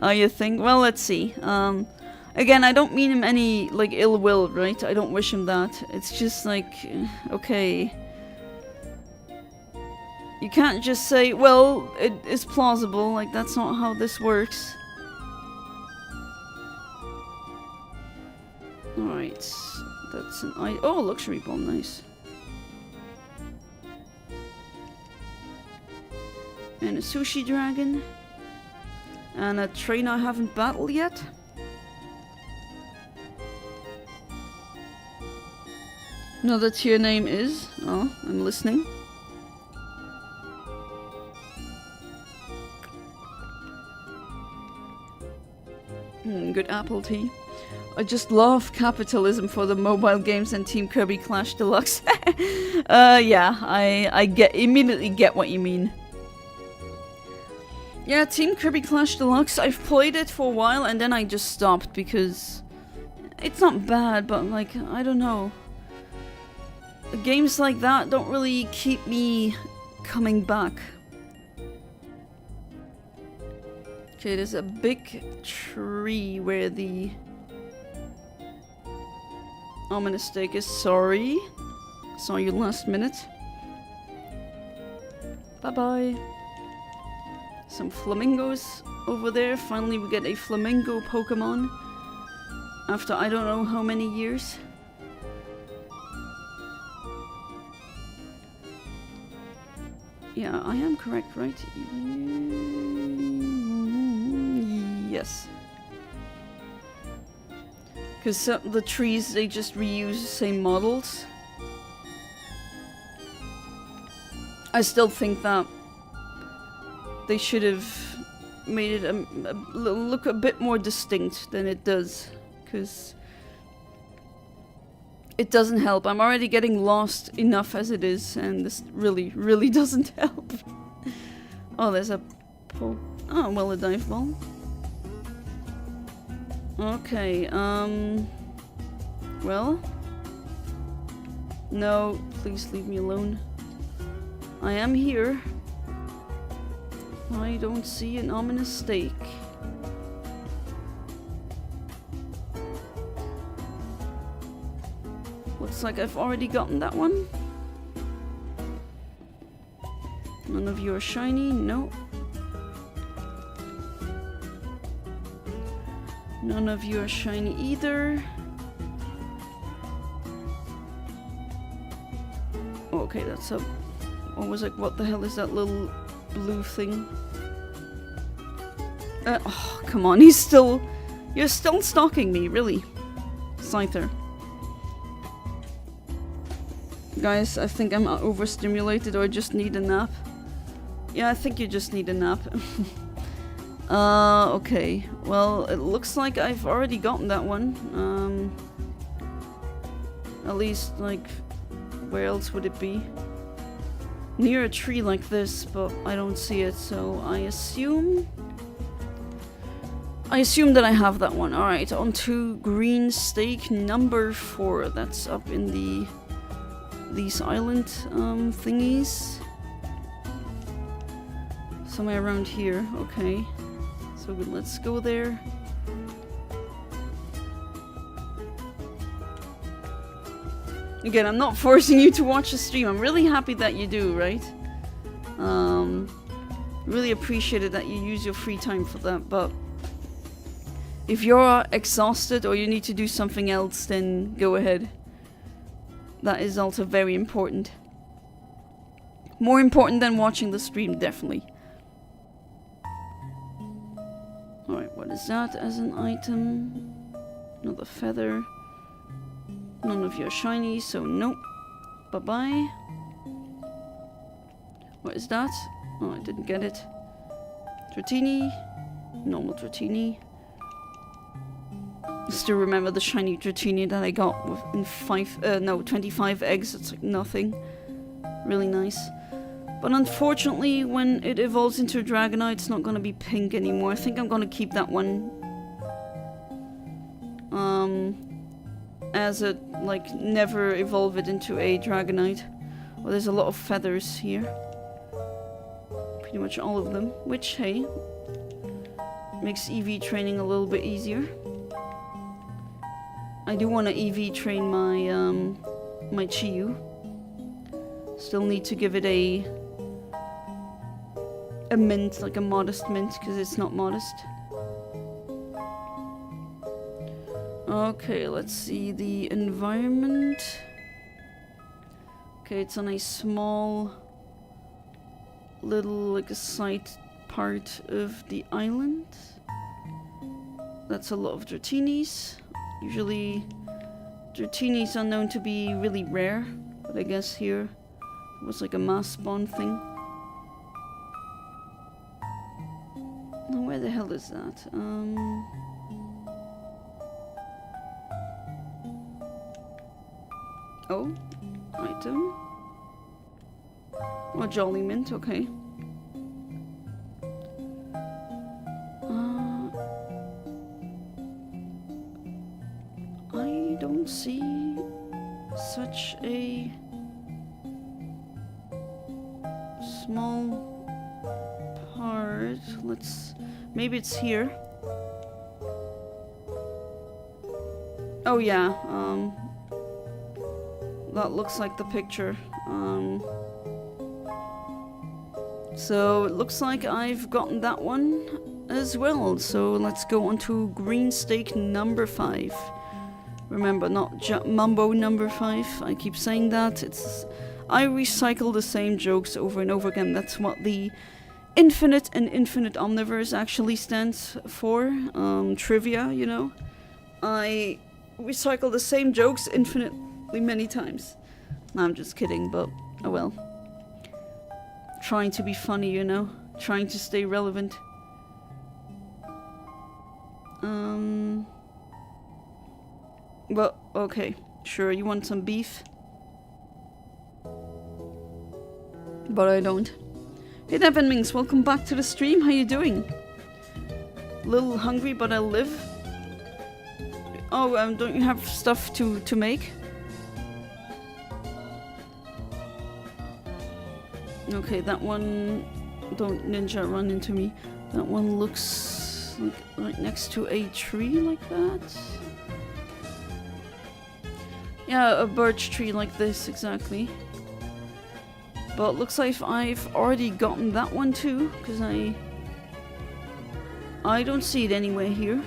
Oh, you think? Well, let's see. Again, I don't mean him any, like, ill will, right? I don't wish him that. It's just like, okay. You can't just say, well, it is plausible. Like, that's not how this works. Alright. That's an oh, luxury ball, nice. And a sushi dragon. And a train I haven't battled yet. No, that your name is. Oh, I'm listening. Good apple tea. I just love capitalism for the mobile games and Team Kirby Clash Deluxe. Yeah, I immediately get what you mean. Yeah, Team Kirby Clash Deluxe, I've played it for a while and then I just stopped because it's not bad, but like, I don't know. Games like that don't really keep me coming back. Okay, there's a big tree where the ominous steak is. Sorry. Saw you last minute. Bye-bye. Some flamingos over there. Finally we get a flamingo Pokemon. After I don't know how many years. Yeah, I am correct, right? Yes. Because the trees, they just reuse the same models. I still think that they should have made it look a bit more distinct than it does. Because it doesn't help. I'm already getting lost enough as it is, and this really, really doesn't help. Oh, there's a oh, well, a dive ball. Okay, well, no, please leave me alone. I am here. I don't see an ominous steak. Looks like I've already gotten that one. None of you are shiny, no. None of you are shiny either. Oh, okay, that's a... I was like, what the hell is that little blue thing? Oh, come on, he's still... You're still stalking me, really. Scyther. Guys, I think I'm overstimulated or I just need a nap. Yeah, I think you just need a nap. Okay. Well, it looks like I've already gotten that one. At least, like, where else would it be? Near a tree like this, but I don't see it, so I assume that I have that one. Alright, on to green steak number 4. That's up in these island thingies. Somewhere around here, okay. So let's go there. Again, I'm not forcing you to watch the stream. I'm really happy that you do, right? Really appreciate it that you use your free time for that, but if you're exhausted or you need to do something else, then go ahead. That is also very important. More important than watching the stream, definitely. Alright, what is that as an item? Another feather. None of you are shiny, so nope. Bye-bye. What is that? Oh, I didn't get it. Dratini. Normal Dratini. Still remember the shiny Dratini that I got in 25 eggs. It's like nothing. Really nice. But unfortunately, when it evolves into a Dragonite, it's not gonna be pink anymore. I think I'm gonna keep that one. As it, like, never evolve it into a Dragonite. Well, there's a lot of feathers here. Pretty much all of them. Which, hey, makes EV training a little bit easier. I do want to EV train my, my Chiyu. Still need to give it a mint, like a modest mint, because it's not modest. Okay, let's see the environment. Okay, it's on a small little, like, a side part of the island. That's a lot of Dratinis. Usually Dratinis are known to be really rare, but I guess here it was like a mass spawn thing. Now where the hell is that? Oh, item. Oh, Jolly Mint, okay. I don't see such a small part. Maybe it's here. Oh yeah, that looks like the picture. So it looks like I've gotten that one as well. So let's go on to green stake number 5. Remember, not Mumbo number 5. I keep saying that. I recycle the same jokes over and over again. That's what the infinite and infinite omniverse actually stands for. Trivia, you know. I recycle the same jokes infinitely many times. No, I'm just kidding, but oh well. Trying to be funny, you know. Trying to stay relevant. Well, okay. Sure, you want some beef? But I don't. Hey there, Venmings, welcome back to the stream. How you doing? A little hungry, but I'll live. Oh, don't you have stuff to make? Okay, that one... Don't ninja run into me. That one looks like right next to a tree like that. Yeah, a birch tree like this, exactly. But it looks like I've already gotten that one too, because I don't see it anywhere here.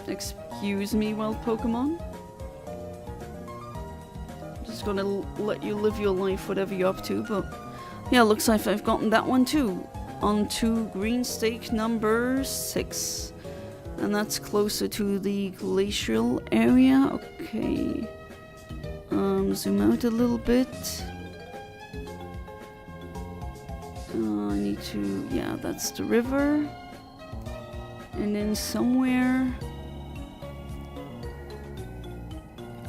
Excuse me, wild Pokemon. Just gonna let you live your life, whatever you're up to, but yeah, looks like I've gotten that one too. On to green stake number 6. And that's closer to the glacial area. Okay. Zoom out a little bit. I need to... Yeah, that's the river. And then somewhere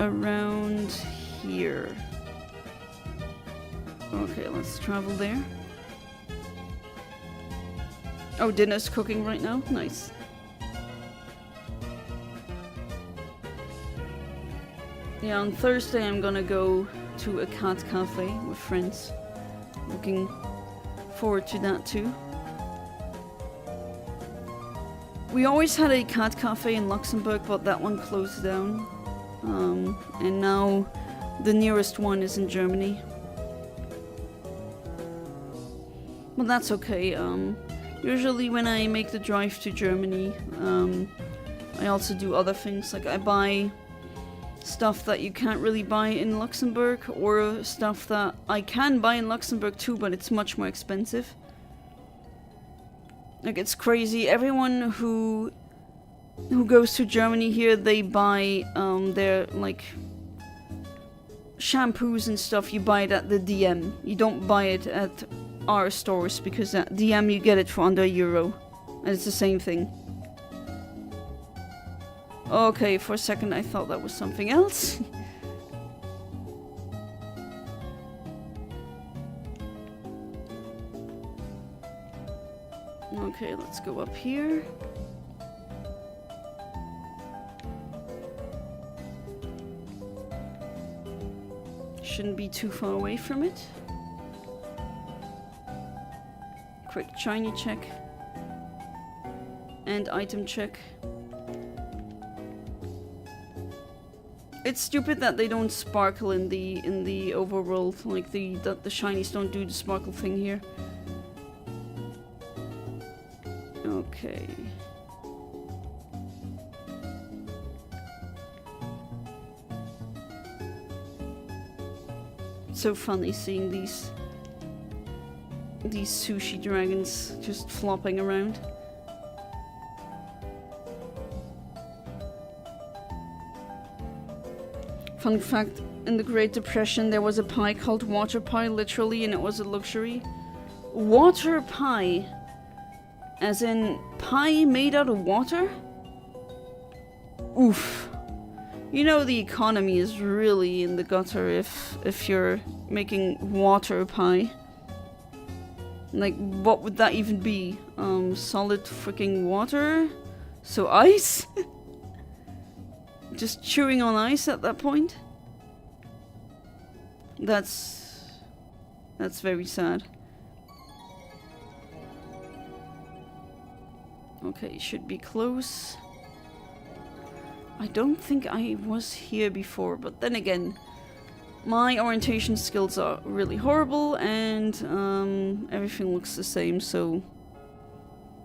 around here. Okay, let's travel there. Oh, dinner's cooking right now? Nice. Yeah, on Thursday I'm gonna go to a cat cafe with friends. Looking forward to that too. We always had a cat cafe in Luxembourg, but that one closed down. And now the nearest one is in Germany. Well, that's okay. Usually when I make the drive to Germany, I also do other things. Like I buy stuff that you can't really buy in Luxembourg, or stuff that I can buy in Luxembourg too, but it's much more expensive. Like, it's crazy. Everyone who goes to Germany here, they buy their, like, shampoos and stuff, you buy it at the DM. You don't buy it at our stores, because at DM you get it for under €1. And it's the same thing. Okay, for a second I thought that was something else. Okay, let's go up here. Shouldn't be too far away from it. Quick shiny check. And item check. It's stupid that they don't sparkle in the overworld, like the shinies don't do the sparkle thing here. Okay. It's so funny seeing these sushi dragons just flopping around. Fun fact, in the Great Depression there was a pie called water pie, literally, and it was a luxury. Water pie? As in pie made out of water? Oof. You know the economy is really in the gutter if you're making water pie. Like, what would that even be? Solid freaking water? So ice? Just chewing on ice at that point? That's very sad. Okay, should be close. I don't think I was here before, but then again, my orientation skills are really horrible, and everything looks the same, so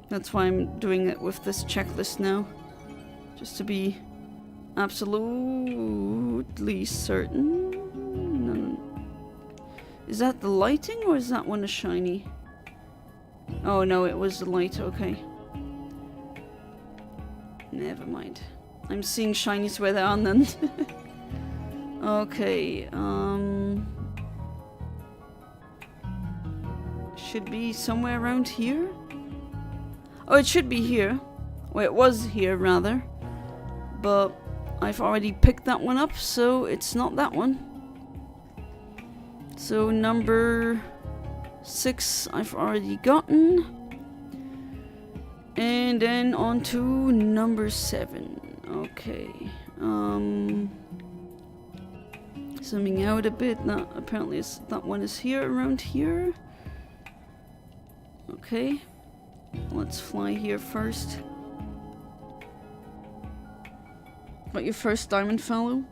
that's why I'm doing it with this checklist now. Just to be absolutely certain. No. Is that the lighting, or is that one a shiny? Oh no, it was the light, okay. Never mind. I'm seeing shinies where they are then. Okay, should be somewhere around here? Oh, it should be here. Well, it was here, rather. But I've already picked that one up, so it's not that one. So number 6 I've already gotten. And then on to number 7. Okay. Zooming out a bit. That apparently that one is here, around here. Okay. Let's fly here first. Got your first diamond fellow.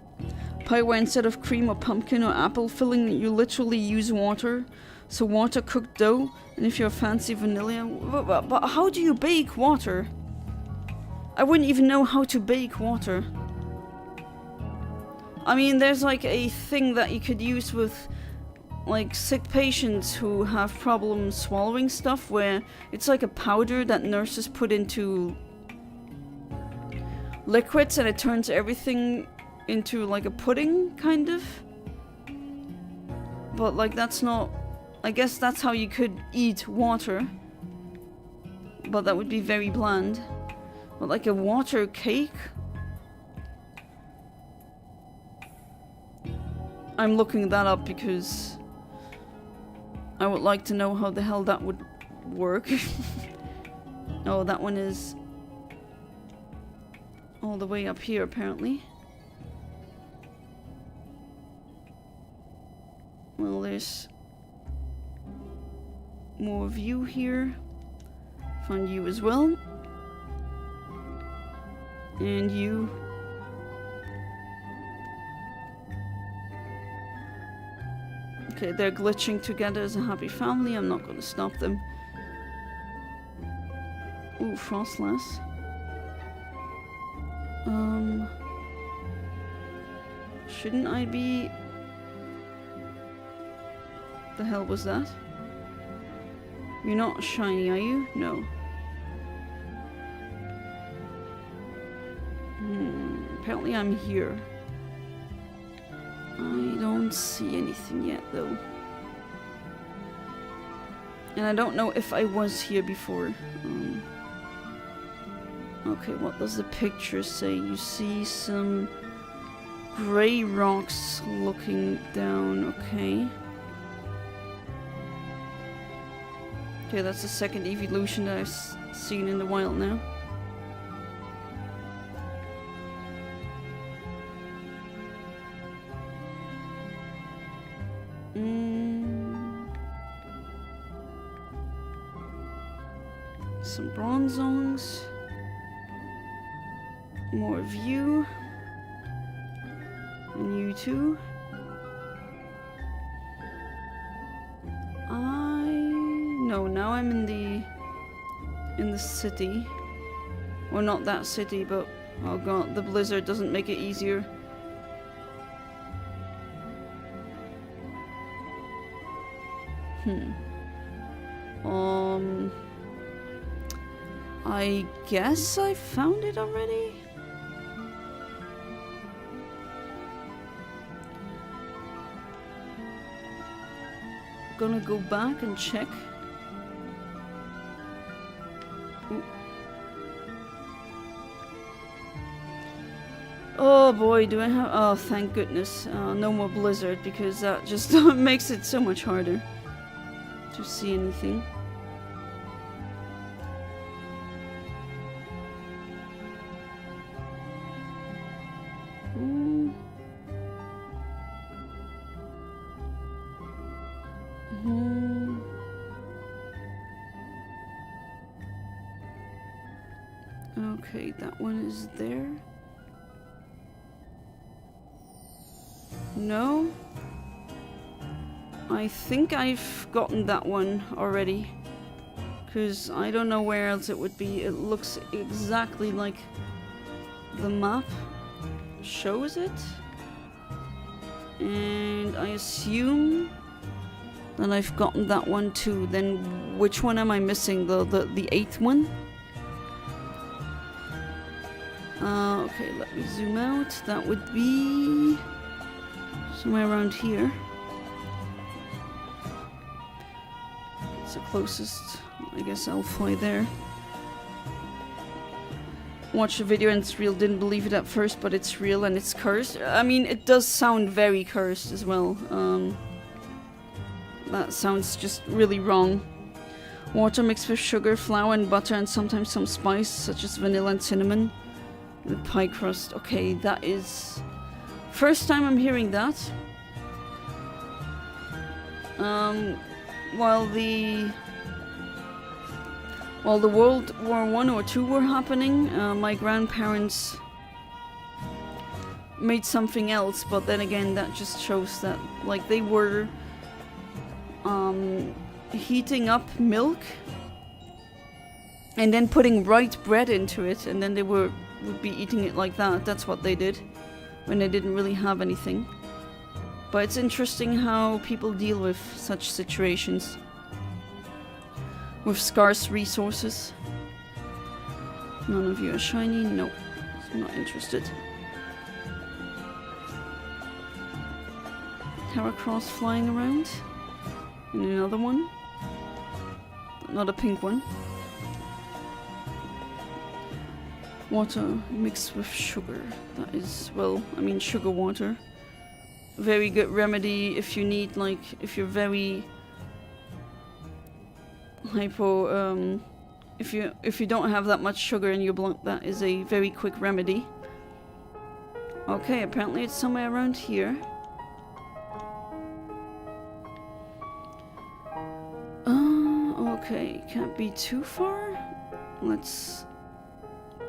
Pie where instead of cream or pumpkin or apple filling, you literally use water. So water cooked dough, and if you're fancy vanilla... But how do you bake water? I wouldn't even know how to bake water. I mean, there's like a thing that you could use with like sick patients who have problems swallowing stuff, where it's like a powder that nurses put into liquids and it turns everything into like a pudding, kind of. But like that's not... I guess that's how you could eat water. But that would be very bland. But like a water cake? I'm looking that up because I would like to know how the hell that would work. Oh, that one is all the way up here apparently. Well, there's more of you here. Found you as well. And you. Okay, they're glitching together as a happy family. I'm not gonna stop them. Ooh, Frostlass. Shouldn't I be... The hell was that? You're not shiny, are you? No. Apparently I'm here. I don't see anything yet, though. And I don't know if I was here before. Okay, what does the picture say? You see some grey rocks looking down. Okay. Okay, that's the second evolution that I've seen in the wild now. Some bronzongs. More view. And you too. No, now I'm in the city. Well, not that city, but oh god, the blizzard doesn't make it easier. I guess I found it already? Gonna go back and check. Ooh. Oh boy, do I have... Oh, thank goodness. No more blizzard, because that just makes it so much harder to see anything. Okay, that one is there. No. I think I've gotten that one already. Because I don't know where else it would be. It looks exactly like the map shows it. And I assume that I've gotten that one too. Then which one am I missing? The eighth one? Okay, let me zoom out. That would be somewhere around here. It's the closest. I guess I'll fly there. Watched the video and it's real. Didn't believe it at first, but it's real and it's cursed. I mean, it does sound very cursed as well. That sounds just really wrong. Water mixed with sugar, flour and butter and sometimes some spice such as vanilla and cinnamon. The pie crust. Okay, that is... First time I'm hearing that. While the World War I or II were happening, my grandparents made something else, but then again that just shows that like they were heating up milk and then putting white bread into it, and then they would be eating it like that. That's what they did when they didn't really have anything. But it's interesting how people deal with such situations with scarce resources. None of you are shiny? No, I'm not interested. Heracross flying around. And another one. Not a pink one. Water mixed with sugar. That is, well, I mean sugar water. Very good remedy if you need, like, if you're very hypo, if you don't have that much sugar in your blood, that is a very quick remedy. Okay, apparently it's somewhere around here. Okay, can't be too far. Let's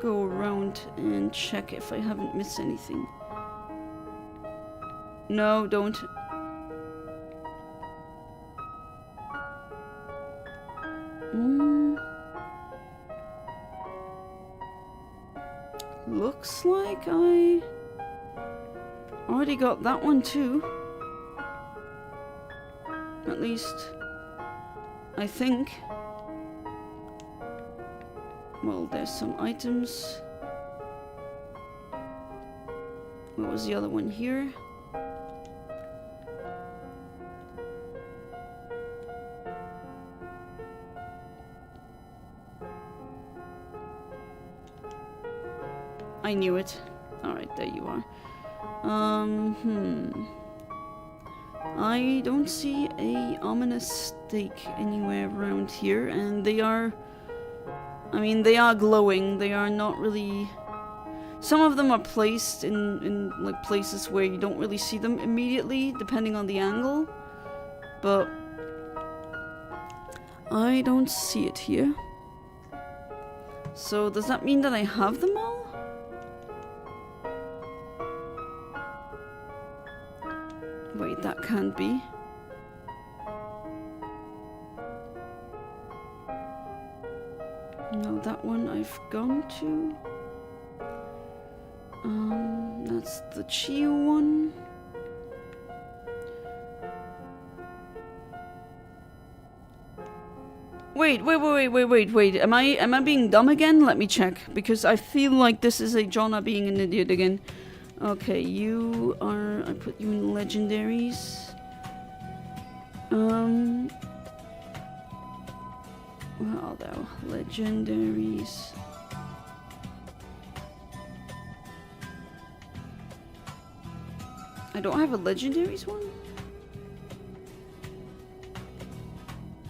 go around and check if I haven't missed anything. No, don't. Looks like I already got that one too. At least, I think. Well, there's some items. What was the other one here? I knew it. Alright, there you are. I don't see a ominous stake anywhere around here, and they are... I mean, they are glowing. They are not really... Some of them are placed in like places where you don't really see them immediately, depending on the angle. But I don't see it here. So does that mean that I have them all? Wait, that can't be. No, that one I've gone to. That's the Chiyu one. Wait. Am I being dumb again? Let me check, because I feel like this is a Jonna being an idiot again. Okay, you are... I put you in legendaries. Well, though, legendaries. I don't have a legendaries one?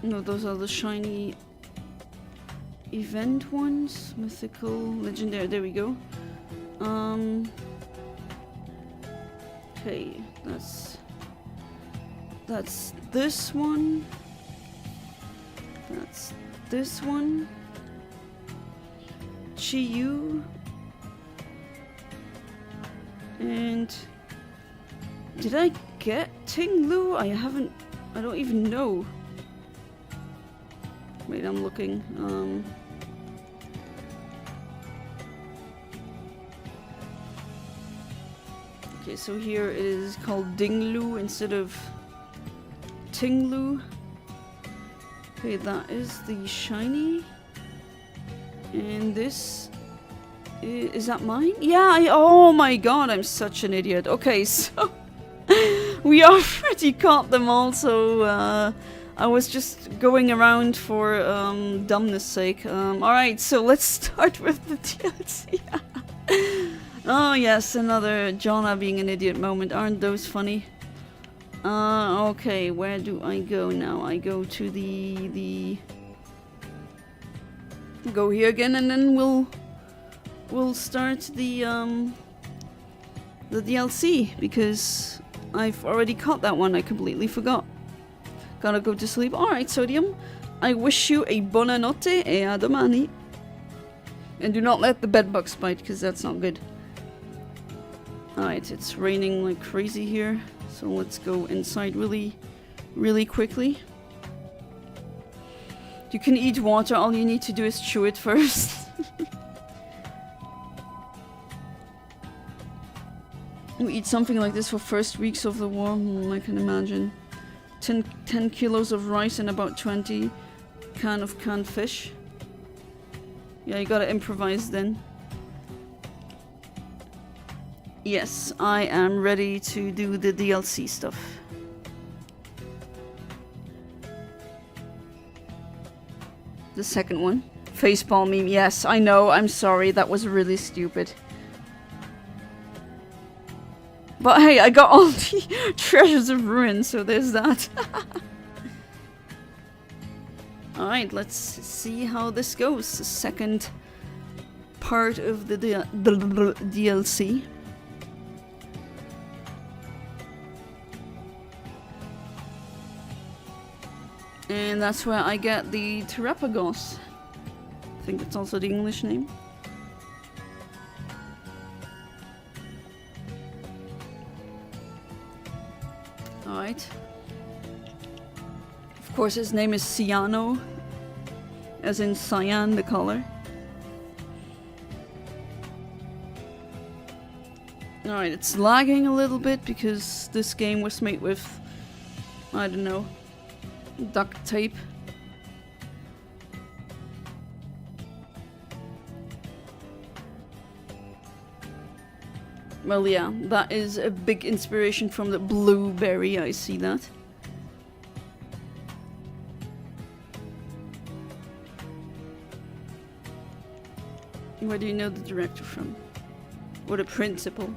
No, those are the shiny event ones. Mythical, legendary, there we go. Okay, that's this one. That's this one. Chiyu. And did I get Tinglu? I don't even know. Wait, I'm looking. Okay, so here it is called Dinglu instead of Tinglu. Okay, that is the shiny. And this... Is that mine? Yeah, oh my god, I'm such an idiot. Okay, so... we already caught them all, so... I was just going around for dumbness sake. Alright, so let's start with the DLC. Oh yes, another Jonna being an idiot moment. Aren't those funny? Okay, where do I go now? I go to the... Go here again, and then we'll start the DLC, because I've already caught that one. I completely forgot. Gotta go to sleep. Alright, Sodium. I wish you a buonanotte e a domani. And do not let the bedbugs bite, because that's not good. Alright, it's raining like crazy here. So let's go inside really quickly. You can eat water, all you need to do is chew it first. We eat something like this for first weeks of the war, I can imagine. 10 kilos of rice and about 20 can of canned fish. Yeah, you gotta improvise then. Yes, I am ready to do the DLC stuff. The second one. Facepalm meme. Yes, I know. I'm sorry. That was really stupid. But hey, I got all the treasures of ruin, so there's that. Alright, let's see how this goes. The second part of the DLC. And that's where I get the Terapagos. I think that's also the English name. Alright. Of course, his name is Cyano, as in cyan, the color. Alright, it's lagging a little bit because this game was made with, I don't know, duct tape. Well, yeah, that is a big inspiration from the blueberry, I see that. Where do you know the director from? Or the principal?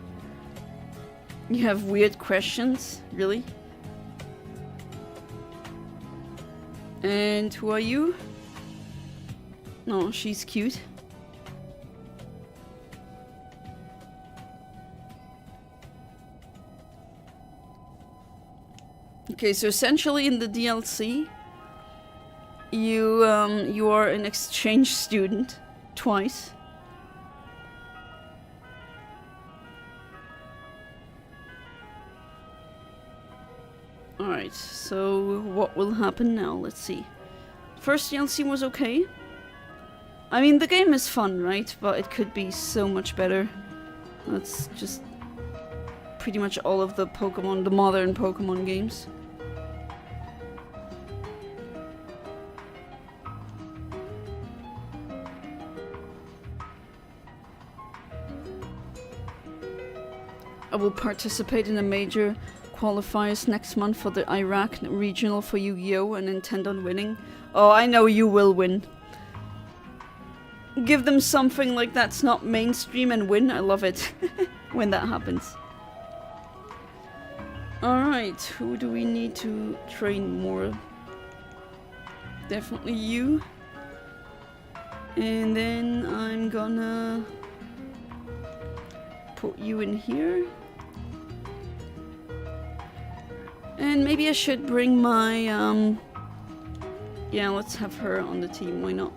You have weird questions? Really? And who are you? No, she's cute. Okay, so essentially in the DLC, you are an exchange student twice. Alright, so what will happen now? Let's see. First DLC was okay. I mean, the game is fun, right? But it could be so much better. That's just pretty much all of the Pokemon, the modern Pokemon games. I will participate in a major qualifiers next month for the Iraq regional for Yu-Gi-Oh! And intend on winning. Oh, I know you will win. Give them something like that's not mainstream and win. I love it when that happens. Alright, who do we need to train more? Definitely you. And then I'm gonna put you in here. And maybe I should bring my, yeah, let's have her on the team, why not?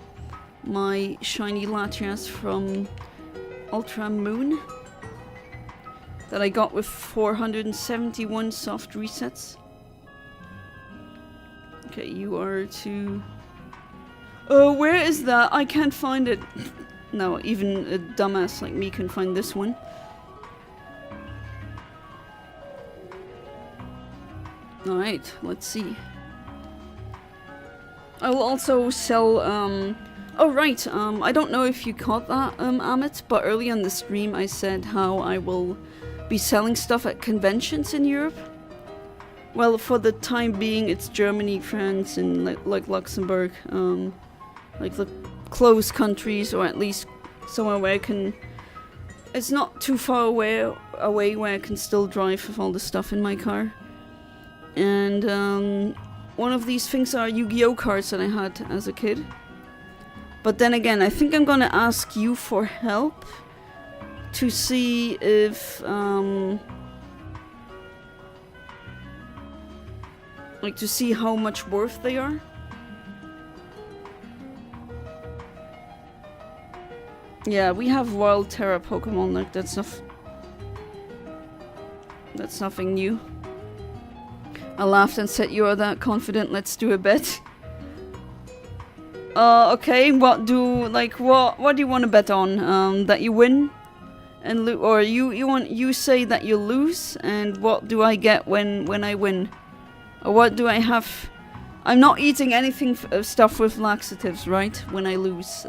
My shiny Latias from Ultra Moon that I got with 471 soft resets. Okay, you are to... Oh, where is that? I can't find it. No, even a dumbass like me can find this one. Alright, let's see. I will also sell, oh right, I don't know if you caught that, Amit, but early on the stream I said how I will be selling stuff at conventions in Europe. Well, for the time being, it's Germany, France, and like Luxembourg, like the close countries, or at least somewhere where I can... It's not too far away where I can still drive with all the stuff in my car. And one of these things are Yu-Gi-Oh! Cards that I had as a kid. But then again, I think I'm gonna ask you for help to see if, like, to see how much worth they are. Yeah, we have Wild Terra Pokemon, like, that's nothing new. I laughed and said, "You are that confident, let's do a bet." Okay, what do you want to bet on? That you win and or you say that you lose, and what do I get when I win? Or what do I have? I'm not eating anything stuff with laxatives, right? When I lose.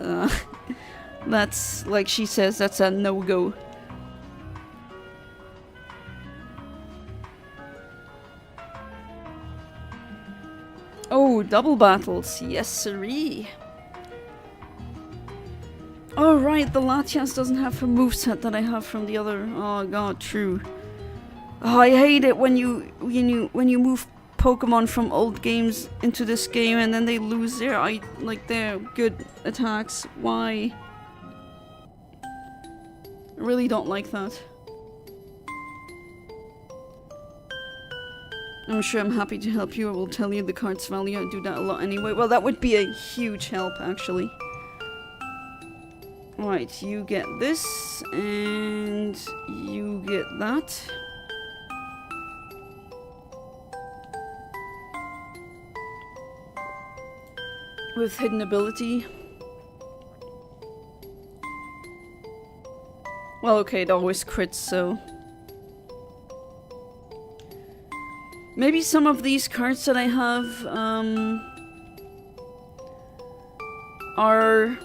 That's, like she says, that's a no-go. Oh, double battles. Yes, siree. Oh, right, the Latias doesn't have the moveset that I have from the other. Oh, god, true. Oh, I hate it when you move Pokemon from old games into this game and then they lose their good attacks. Why? I really don't like that. I'm sure I'm happy to help you. I will tell you the card's value. I do that a lot anyway. Well, that would be a huge help, actually. Alright, you get this, and you get that. With hidden ability. Well, okay, it always crits, so Maybe some of these cards that I have are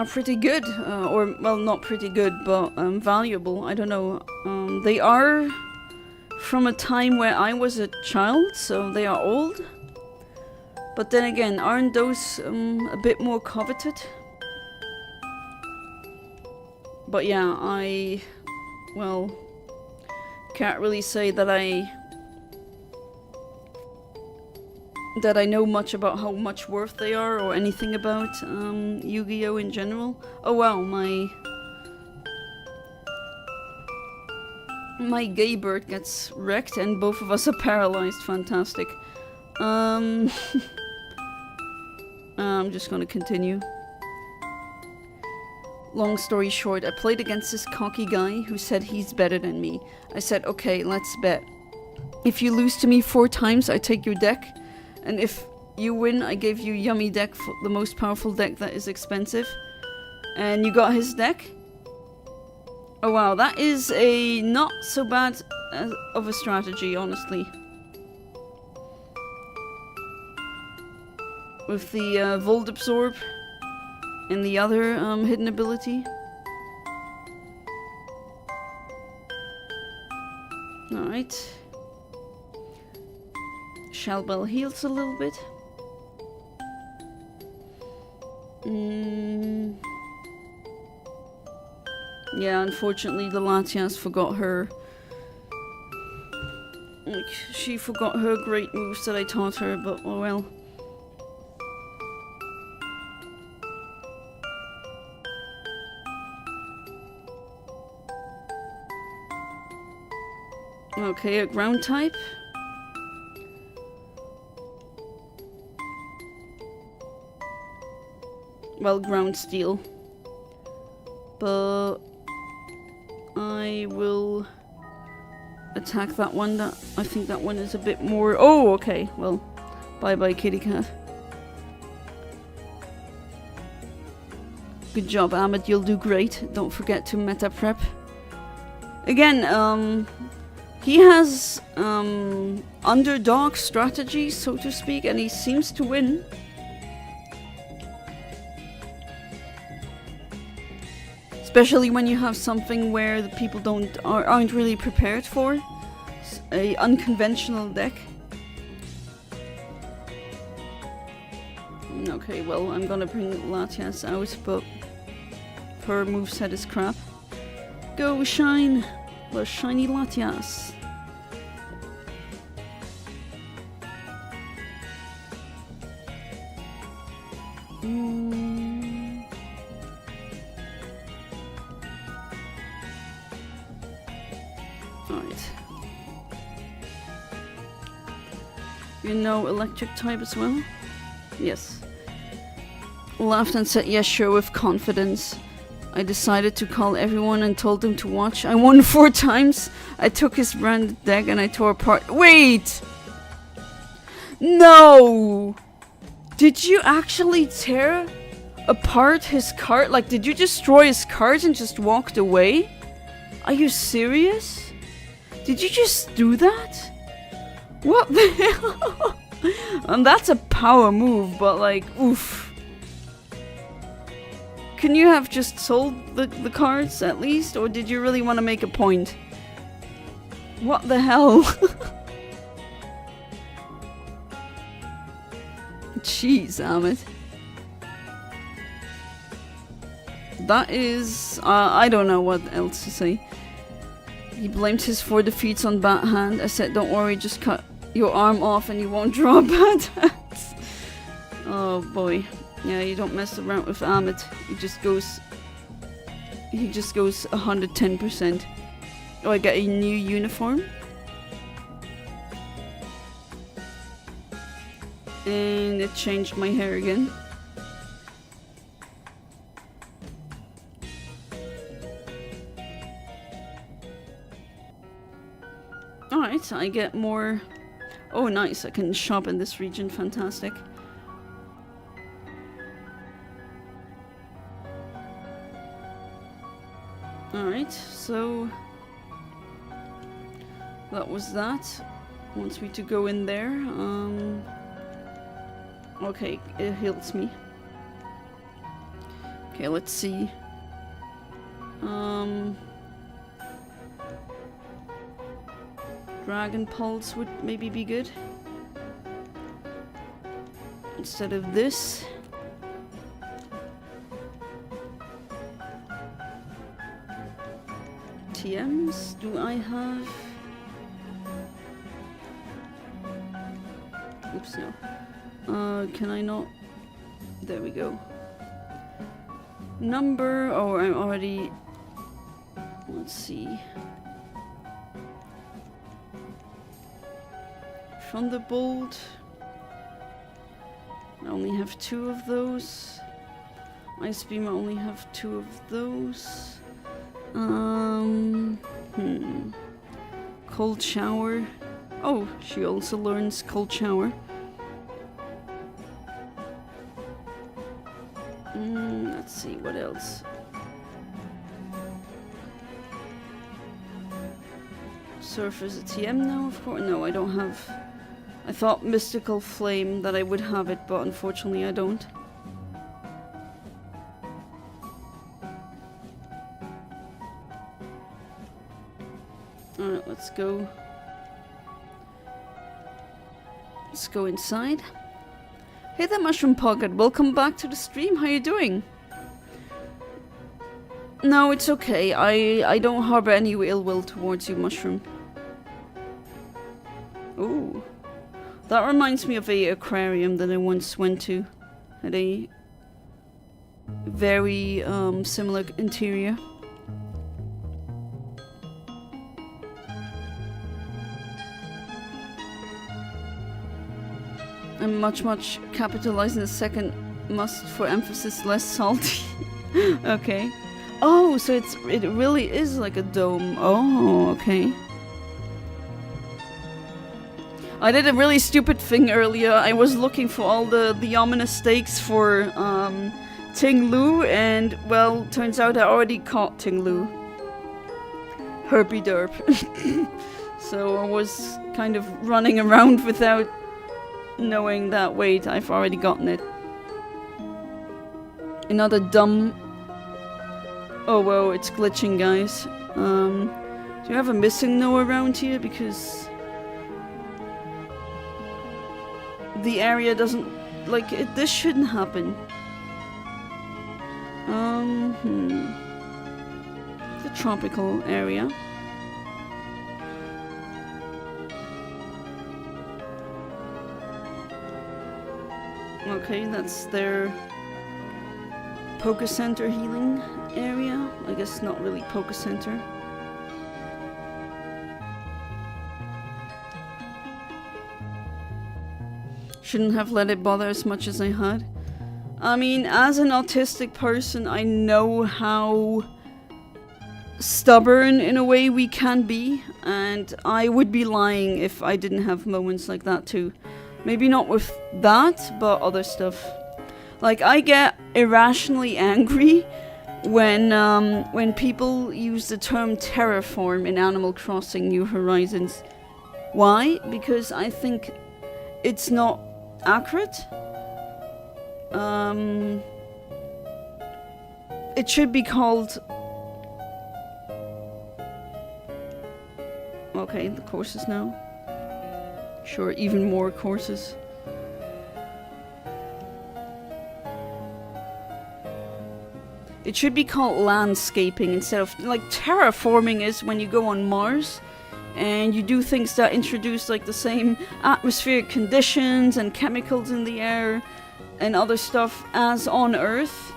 pretty good, or well, not pretty good, but valuable. I don't know. They are from a time where I was a child, so they are old. But then again, aren't those a bit more coveted? But yeah, well, can't really say that I know much about how much worth they are or anything about Yu-Gi-Oh! In general. Oh wow, my gay bird gets wrecked and both of us are paralyzed. Fantastic. I'm just gonna continue. Long story short, I played against this cocky guy who said he's better than me. I said, okay, let's bet. If you lose to me 4 times, I take your deck. And if you win, I give you Yummy deck, for the most powerful deck that is expensive. And you got his deck? Oh wow, that is a not so bad of a strategy, honestly. With the Volt Absorb and the other hidden ability. Alright. Shellbell heals a little bit. Yeah, unfortunately the Latias forgot her. Like, she forgot her great moves that I taught her, but oh well. Okay, a ground type. Well, ground steel. But I will attack that one. I think that one is a bit more... Oh, okay. Well, bye-bye, kitty cat. Good job, Ahmed. You'll do great. Don't forget to meta prep. Again, he has underdog strategy, so to speak, and he seems to win. Especially when you have something where the people aren't really prepared for. A unconventional deck. Okay, well, I'm gonna bring Latias out, but her moveset is crap. Go shine! The shiny Latias. Alright. You know electric type as well? Yes. Laughed and said yes, sure, with confidence. I decided to call everyone and told them to watch. I won 4 times. I took his branded deck and I tore apart. Wait! No! Did you actually tear apart his card? Like, did you destroy his cards and just walked away? Are you serious? Did you just do that? What the hell? And that's a power move, but like, oof. Can you have just sold the cards at least? Or did you really want to make a point? What the hell? Jeez, Ahmed. That is... I don't know what else to say. He blamed his 4 defeats on bad hand. I said, don't worry, just cut your arm off and you won't draw bad hands. Oh boy. Yeah, you don't mess around with Ahmed. He just goes 110%. Oh, I got a new uniform. And it changed my hair again. Alright, I get more... Oh nice, I can shop in this region, fantastic. Alright, so... that was that. wants me to go in there. Okay, it heals me. Okay, let's see. Dragon Pulse would maybe be good. Instead of this. TMs, do I have? Oops, no. Can I not? There we go. Number, oh, I'm already, let's see. Thunderbolt. I only have 2 of those. Ice Beam, I only have 2 of those. Cold Shower. Oh, she also learns Cold Shower. Let's see, what else? Surf is a TM now, of course. No, I don't have... I thought Mystical Flame that I would have it, but unfortunately I don't. Alright, let's go. Let's go inside. Hey there, Mushroom Pocket. Welcome back to the stream. How you doing? No, it's okay. I don't harbor any ill will towards you, Mushroom. Ooh. That reminds me of a aquarium that I once went to. Had a very similar interior. I'm much capitalizing the second must for emphasis, less salty. Okay. Oh, so it really is like a dome. Oh, okay. I did a really stupid thing earlier. I was looking for all the ominous stakes for Ting Lu, and well, turns out I already caught Ting Lu. Herpy derp. So I was kind of running around without knowing that, wait, I've already gotten it. Another dumb... Oh, whoa, it's glitching, guys. Do you have a missing no around here? Because... the area doesn't... like, this shouldn't happen. It's a tropical area. Okay, that's their Poke Center healing area. I guess not really Poke Center. Shouldn't have let it bother as much as I had. I mean, as an autistic person, I know how stubborn in a way we can be, and I would be lying if I didn't have moments like that too. Maybe not with that, but other stuff. Like, I get irrationally angry when people use the term terraform in Animal Crossing New Horizons. Why? Because I think it's not accurate. It should be called... Okay, the courses now. Sure, even more courses. It should be called landscaping instead of... like, terraforming is when you go on Mars and you do things that introduce like the same atmospheric conditions and chemicals in the air and other stuff as on Earth.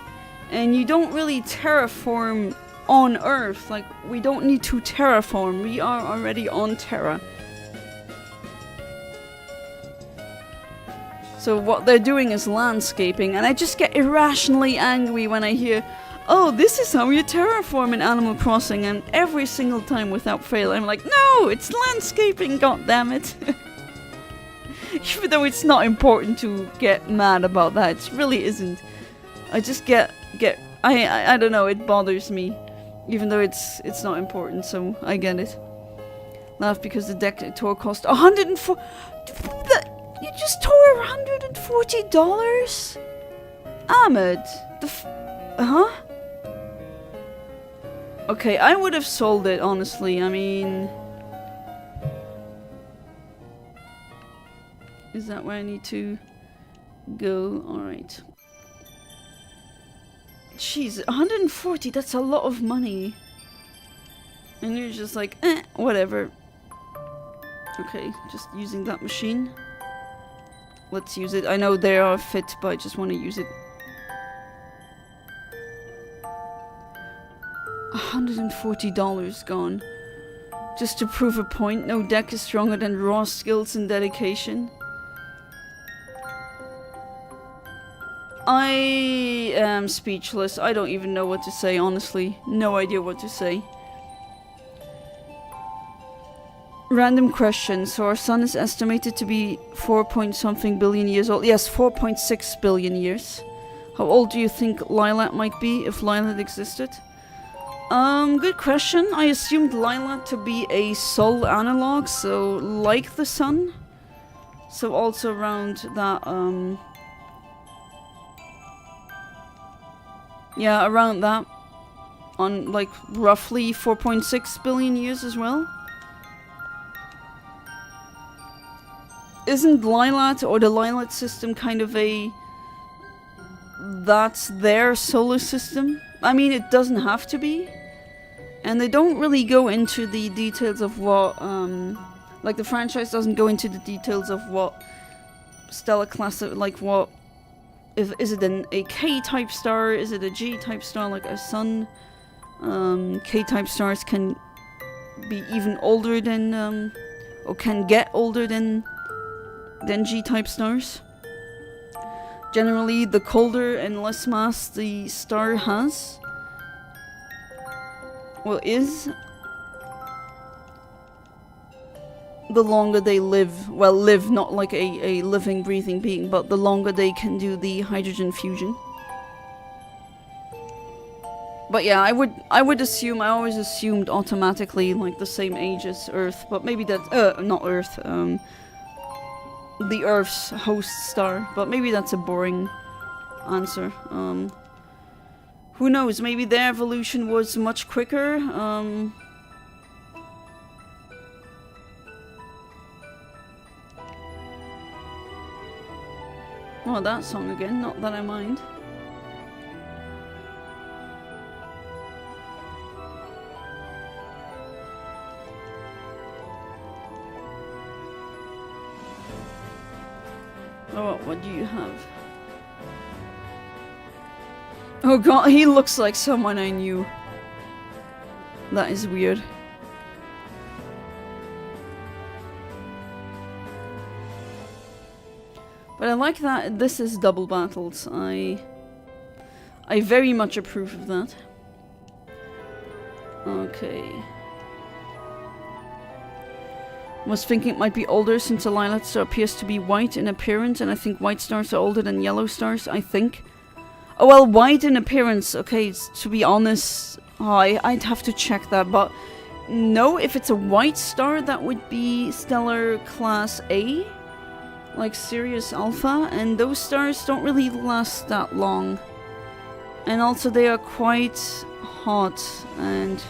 And you don't really terraform on Earth. Like, we don't need to terraform. We are already on Terra. So what they're doing is landscaping, and I just get irrationally angry when I hear, oh, this is how you terraform in Animal Crossing, and every single time without fail I'm like, no, it's landscaping, goddammit. Even though it's not important to get mad about that, it really isn't. I just I don't know, it bothers me. Even though it's not important, so I get it. Laugh because the deck tour cost 104. You just tore $140? Ahmed, huh? Okay, I would have sold it, honestly. I mean, is that where I need to go? Alright. Jeez, 140, that's a lot of money. And you're just like, whatever. Okay, just using that machine. Let's use it. I know they are fit, but I just want to use it. $140 gone. Just to prove a point, no deck is stronger than raw skills and dedication. I am speechless. I don't even know what to say, honestly. No idea what to say. Random question. So our sun is estimated to be 4-point-something billion years old. Yes, 4.6 billion years. How old do you think Lilat might be if Lilat existed? Good question. I assumed Lilat to be a Sol analog, so like the sun. So also around that, yeah, around that. On, like, roughly 4.6 billion years as well. Isn't Lilat or the Lilat system kind of a... that's their solar system? I mean, it doesn't have to be. And they don't really go into the details of what, like the franchise doesn't go into the details of what stellar class, like what, is it a K-type star, is it a G-type star like a sun? K-type stars can be even older than, or can get older than G-type stars. Generally, the colder and less mass the star has, well, the longer they live. Well, live, not like a living, breathing being, but the longer they can do the hydrogen fusion. But yeah, I would assume, I always assumed automatically like the same age as Earth, but maybe that, not Earth, the Earth's host star, but maybe that's a boring answer. Who knows, maybe their evolution was much quicker, oh, that song again, not that I mind. Oh, what do you have? Oh god, he looks like someone I knew. That is weird. But I like that this is double battles. I very much approve of that. Okay. Was thinking it might be older since the Lilat star appears to be white in appearance, and I think white stars are older than yellow stars, I think. Oh well, white in appearance, okay, to be honest, I'd have to check that, but no, if it's a white star, that would be stellar class A, like Sirius Alpha, and those stars don't really last that long. And also they are quite hot and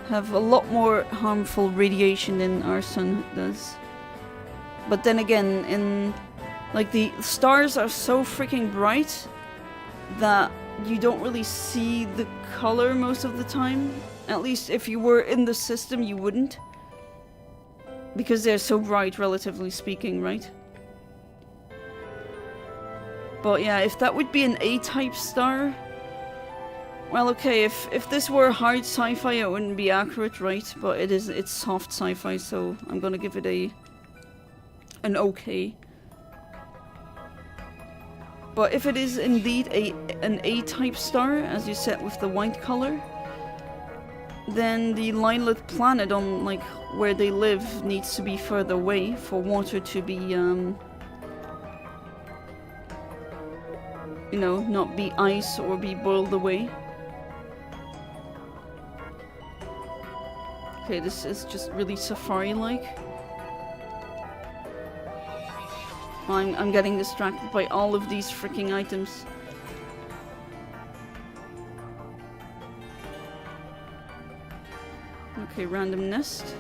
have a lot more harmful radiation than our sun does. But then again, like the stars are so freaking bright that you don't really see the color most of the time. At least if you were in the system, you wouldn't. Because they're so bright, relatively speaking, right? But yeah, if that would be an A-type star... Well, okay, if this were hard sci-fi, it wouldn't be accurate, right? But it's soft sci-fi, so I'm gonna give it an okay. But if it is indeed an A-type star, as you said, with the white color, then the Lilat planet on, like, where they live needs to be further away for water to be, you know, not be ice or be boiled away. Okay, this is just really Safari-like. I'm getting distracted by all of these freaking items. Okay, random nest.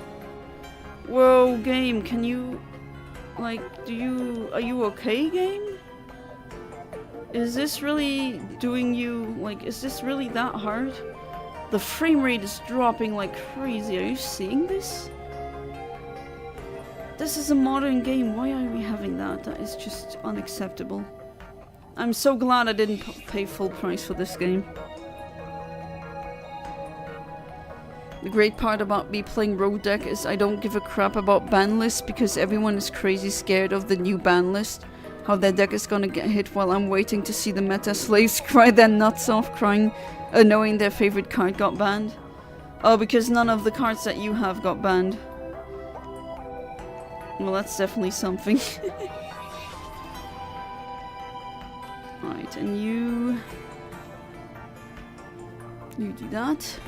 Whoa, game, can you... Like, are you okay, game? Is this really doing you... Like, is this really that hard? The frame rate is dropping like crazy. Are you seeing this? This is a modern game. Why are we having that? That is just unacceptable. I'm so glad I didn't pay full price for this game. The great part about me playing Road Deck is I don't give a crap about ban lists because everyone is crazy scared of the new ban list. How their deck is gonna get hit while I'm waiting to see the meta slaves cry their nuts off crying, knowing their favorite card got banned. Oh, because none of the cards that you have got banned. Well, that's definitely something. Right, and you do that.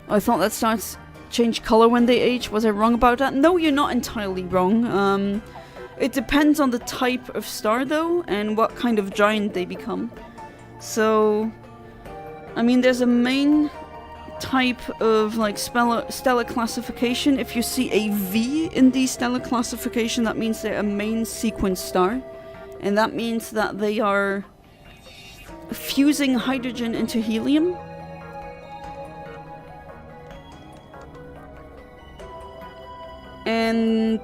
I thought that stars change color when they age. Was I wrong about that? No, you're not entirely wrong. It depends on the type of star though, and what kind of giant they become. So, I mean, there's a main type of like stellar classification. If you see a V in the stellar classification, that means they're a main sequence star. And that means that they are fusing hydrogen into helium. And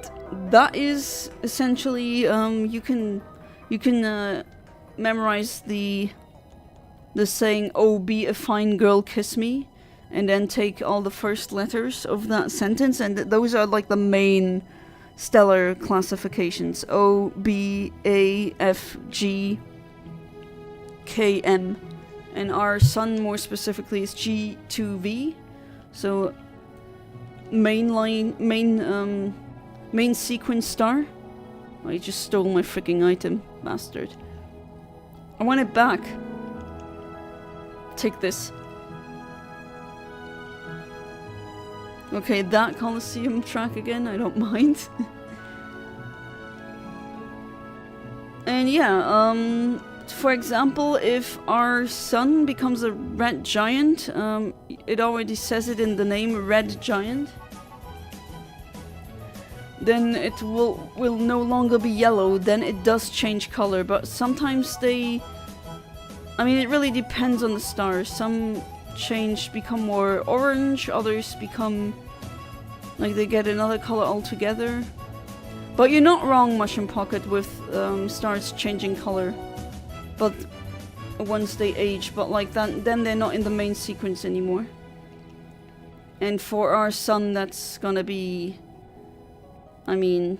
that is essentially you can memorize the saying, "Oh, be a fine girl, kiss me," and then take all the first letters of that sentence, and those are like the main stellar classifications: O, B, A, F, G, K, M, and our sun more specifically is G2V. So main sequence star. Oh, you just stole my freaking item, bastard. I want it back. Take this. Okay, that Colosseum track again, I don't mind. And yeah, for example, if our sun becomes a red giant, it already says it in the name, red giant, then it will no longer be yellow. Then it does change color, but sometimes they... I mean, it really depends on the stars. Some become more orange, others become... like they get another color altogether. But you're not wrong, Mushroom Pocket, with stars changing color. But once they age, but like that, then they're not in the main sequence anymore. And for our sun, that's gonna be... I mean,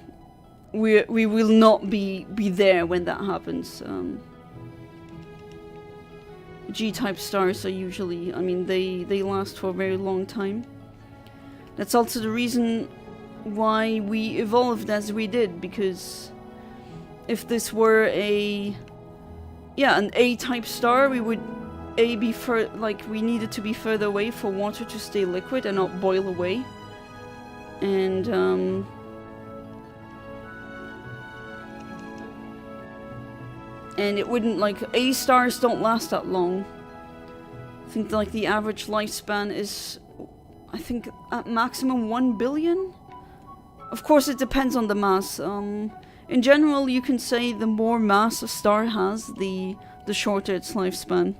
we will not be there when that happens. G-type stars are usually, I mean, they last for a very long time. That's also the reason why we evolved as we did, because if this were an A-type star, we would we needed to be further away for water to stay liquid and not boil away. And it wouldn't, like, A stars don't last that long. I think like the average lifespan is, I think, at maximum 1 billion? Of course, it depends on the mass. In general, you can say the more mass a star has, the shorter its lifespan.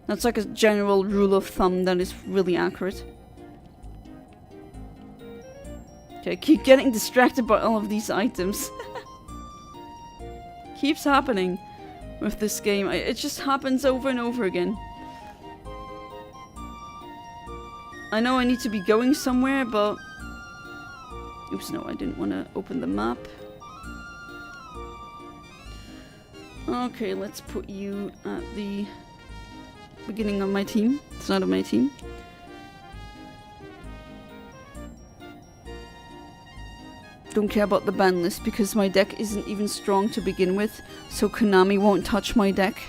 That's like a general rule of thumb that is really accurate. Okay, I keep getting distracted by all of these items. Keeps happening with this game. It just happens over and over again. I know I need to be going somewhere, but... Oops, no, I didn't want to open the map. Okay, let's put you at the beginning of my team. Start of my team. Don't care about the ban list because my deck isn't even strong to begin with, so Konami won't touch my deck.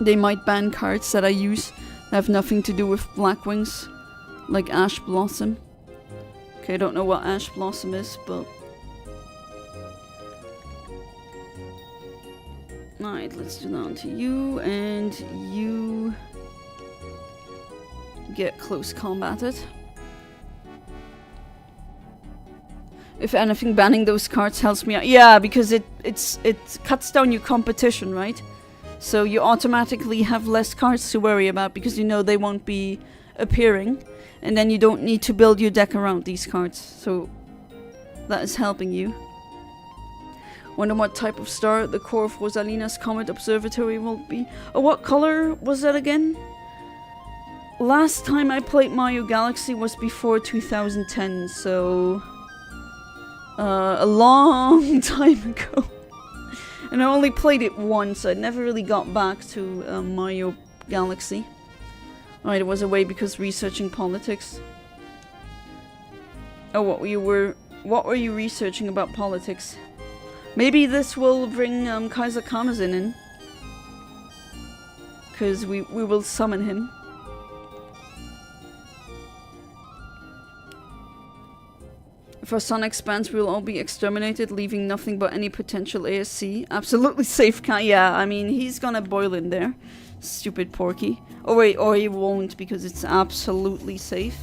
They might ban cards that I use, have nothing to do with black wings, like Ash Blossom. Okay, I don't know what Ash Blossom is, but... Alright, let's do that to you, and you... get close combated. If anything, banning those cards helps me out. Yeah, because it cuts down your competition, right? So you automatically have less cards to worry about because you know they won't be appearing. And then you don't need to build your deck around these cards. So that is helping you. Wonder what type of star the core of Rosalina's Comet Observatory will be. Oh, what color was that again? Last time I played Mario Galaxy was before 2010, so... a long time ago. And I only played it once, so I never really got back to Mario Galaxy. Alright, it was away because researching politics. Oh, what were you researching about politics? Maybe this will bring Kaiser Kamazin in. Because we will summon him. If our sun expands, we will all be exterminated, leaving nothing but any potential ASC. Absolutely safe, yeah, I mean, he's gonna boil in there. Stupid Porky. Oh wait, or he won't, because it's absolutely safe.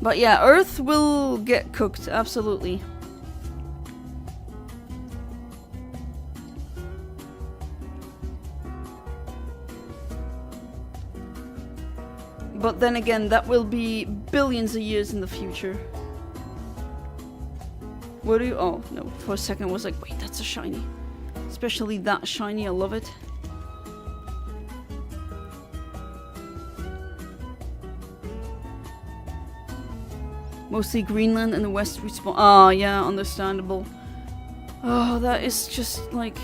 But yeah, Earth will get cooked, absolutely. But then again, that will be billions of years in the future. What do you... Oh, no. For a second I was like, wait, that's a shiny. Especially that shiny, I love it. Mostly Greenland and the West respawn. Ah, yeah, understandable. Oh, that is just like...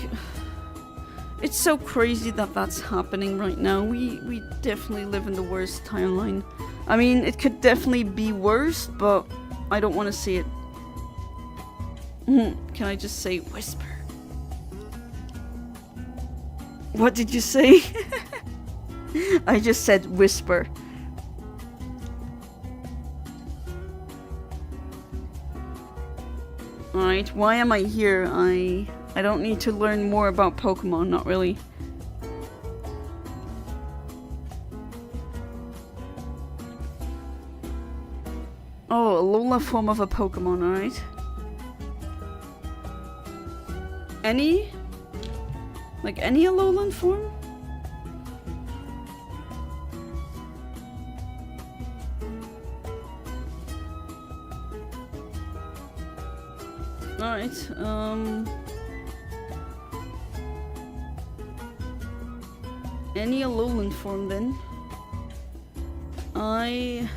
It's so crazy that that's happening right now. We definitely live in the worst timeline. I mean, it could definitely be worse, but I don't want to see it. Can I just say whisper? What did you say? I just said whisper. Alright, why am I here? I don't need to learn more about Pokemon, not really. Oh, a Lola form of a Pokemon, alright. Any? Like any Alolan form? Alright, any Alolan form then. I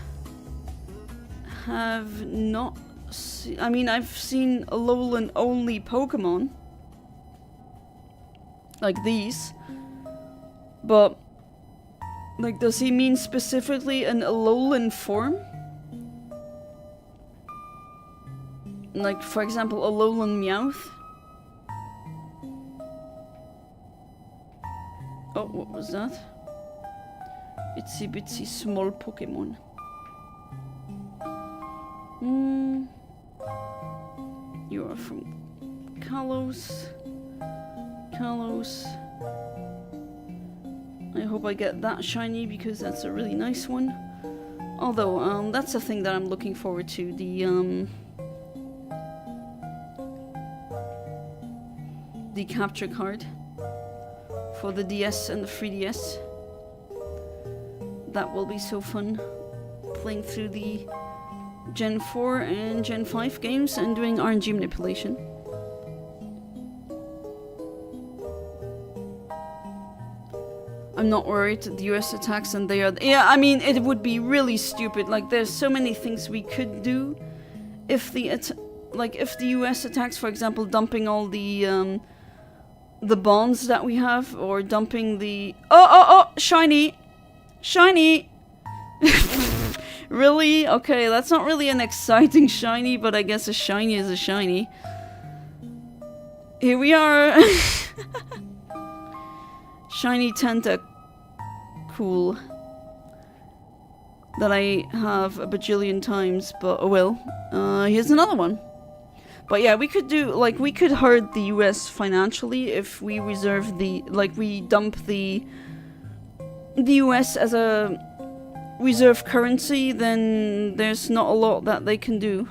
have not seen... I mean, I've seen Alolan only Pokemon. Like these. But, like, does he mean specifically an Alolan form? Like, for example, Alolan Meowth? Oh, what was that? Itsy bitsy small Pokemon. You are from Kalos. I hope I get that shiny because that's a really nice one. Although, that's the thing that I'm looking forward to. The capture card. For the DS and the 3DS. That will be so fun. Playing through the Gen 4 and Gen 5 games and doing RNG manipulation. I'm not worried. The US attacks and they are... Yeah, I mean, it would be really stupid. Like, there's so many things we could do if the... if the US attacks, for example, dumping all the bonds that we have, or dumping the... Oh! Shiny! Shiny! Really? Okay, that's not really an exciting shiny, but I guess a shiny is a shiny. Here we are! Shiny cool. That I have a bajillion times, but oh well. Here's another one. But yeah, we could do, like, we could hurt the US financially if we reserve the, like, we dump the US as a reserve currency, then there's not a lot that they can do.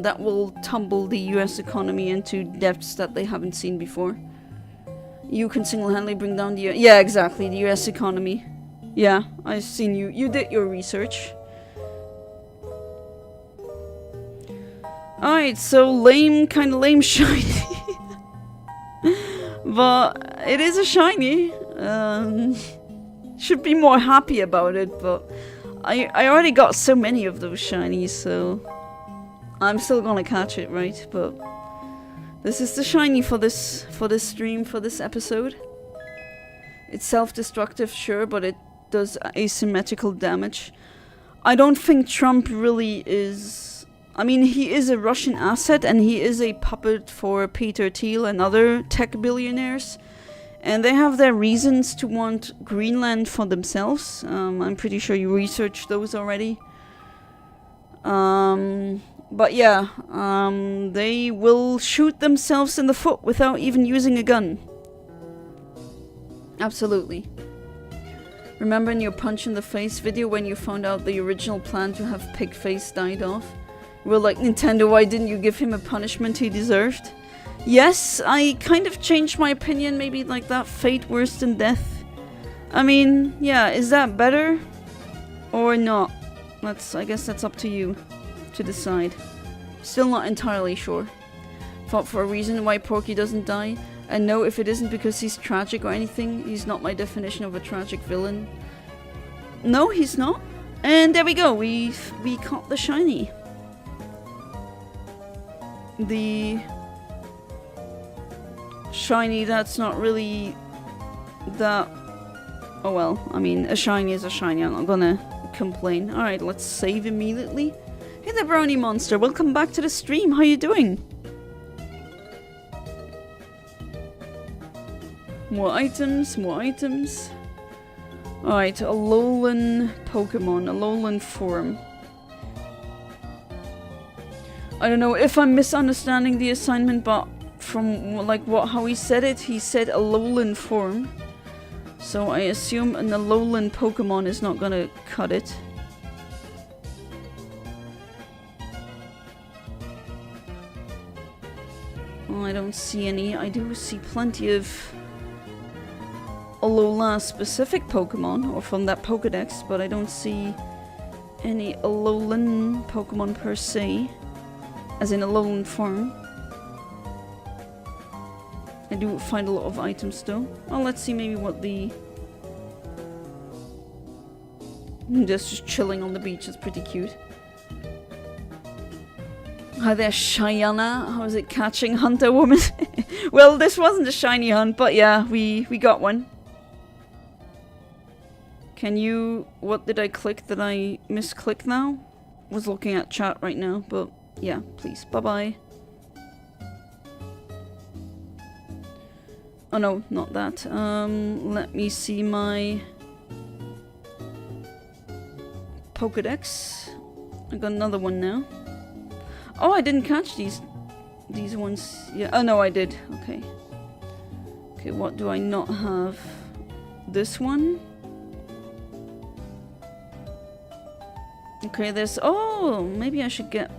That will tumble the US economy into depths that they haven't seen before. You can single-handedly bring down the... Yeah, exactly, the US economy. Yeah, I've seen you. You did your research. Alright, so lame, kinda lame shiny. But it is a shiny. Should be more happy about it, but I already got so many of those shinies, so I'm still gonna catch it, right? But this is the shiny for this stream, for this episode. It's self-destructive, sure, but it does asymmetrical damage. I don't think Trump really is... I mean, he is a Russian asset, and he is a puppet for Peter Thiel and other tech billionaires. And they have their reasons to want Greenland for themselves. I'm pretty sure you researched those already. But yeah, they will shoot themselves in the foot without even using a gun. Absolutely. Remember in your punch in the face video when you found out the original plan to have Pigface died off? Well, like, Nintendo, why didn't you give him a punishment he deserved? Yes, I kind of changed my opinion, maybe like that fate worse than death. I mean, yeah, is that better? Or not? I guess that's up to you to decide. Still not entirely sure. Thought for a reason why Porky doesn't die. And no, if it isn't because he's tragic or anything, he's not my definition of a tragic villain. No, he's not. And there we go, we caught the shiny. The shiny that's not really that... Oh well, I mean, a shiny is a shiny, I'm not gonna complain. Alright, let's save immediately. Hey there, Brownie Monster, welcome back to the stream, how you doing? More items, more items. Alright, a Alolan Pokemon, Alolan form. I don't know if I'm misunderstanding the assignment, but from like how he said it, he said Alolan form. So I assume an Alolan Pokemon is not gonna cut it. Oh, I don't see any. I do see plenty of Alola specific Pokemon, or from that Pokedex, but I don't see any Alolan Pokemon per se, as in Alolan form. I do find a lot of items though. Oh, let's see maybe what the... Just chilling on the beach, it's pretty cute. Hi there, Shyana. How is it catching Hunter Woman? Well, this wasn't a shiny hunt, but yeah, we got one. Can you... What did I click? Did I misclick now? Was looking at chat right now, but yeah, please. Bye-bye. Oh no, not that. Let me see my Pokedex. I got another one now. Oh, I didn't catch these ones. Yeah. Oh no, I did. Okay. Okay, what do I not have? This one. Okay, there's... Oh, maybe I should get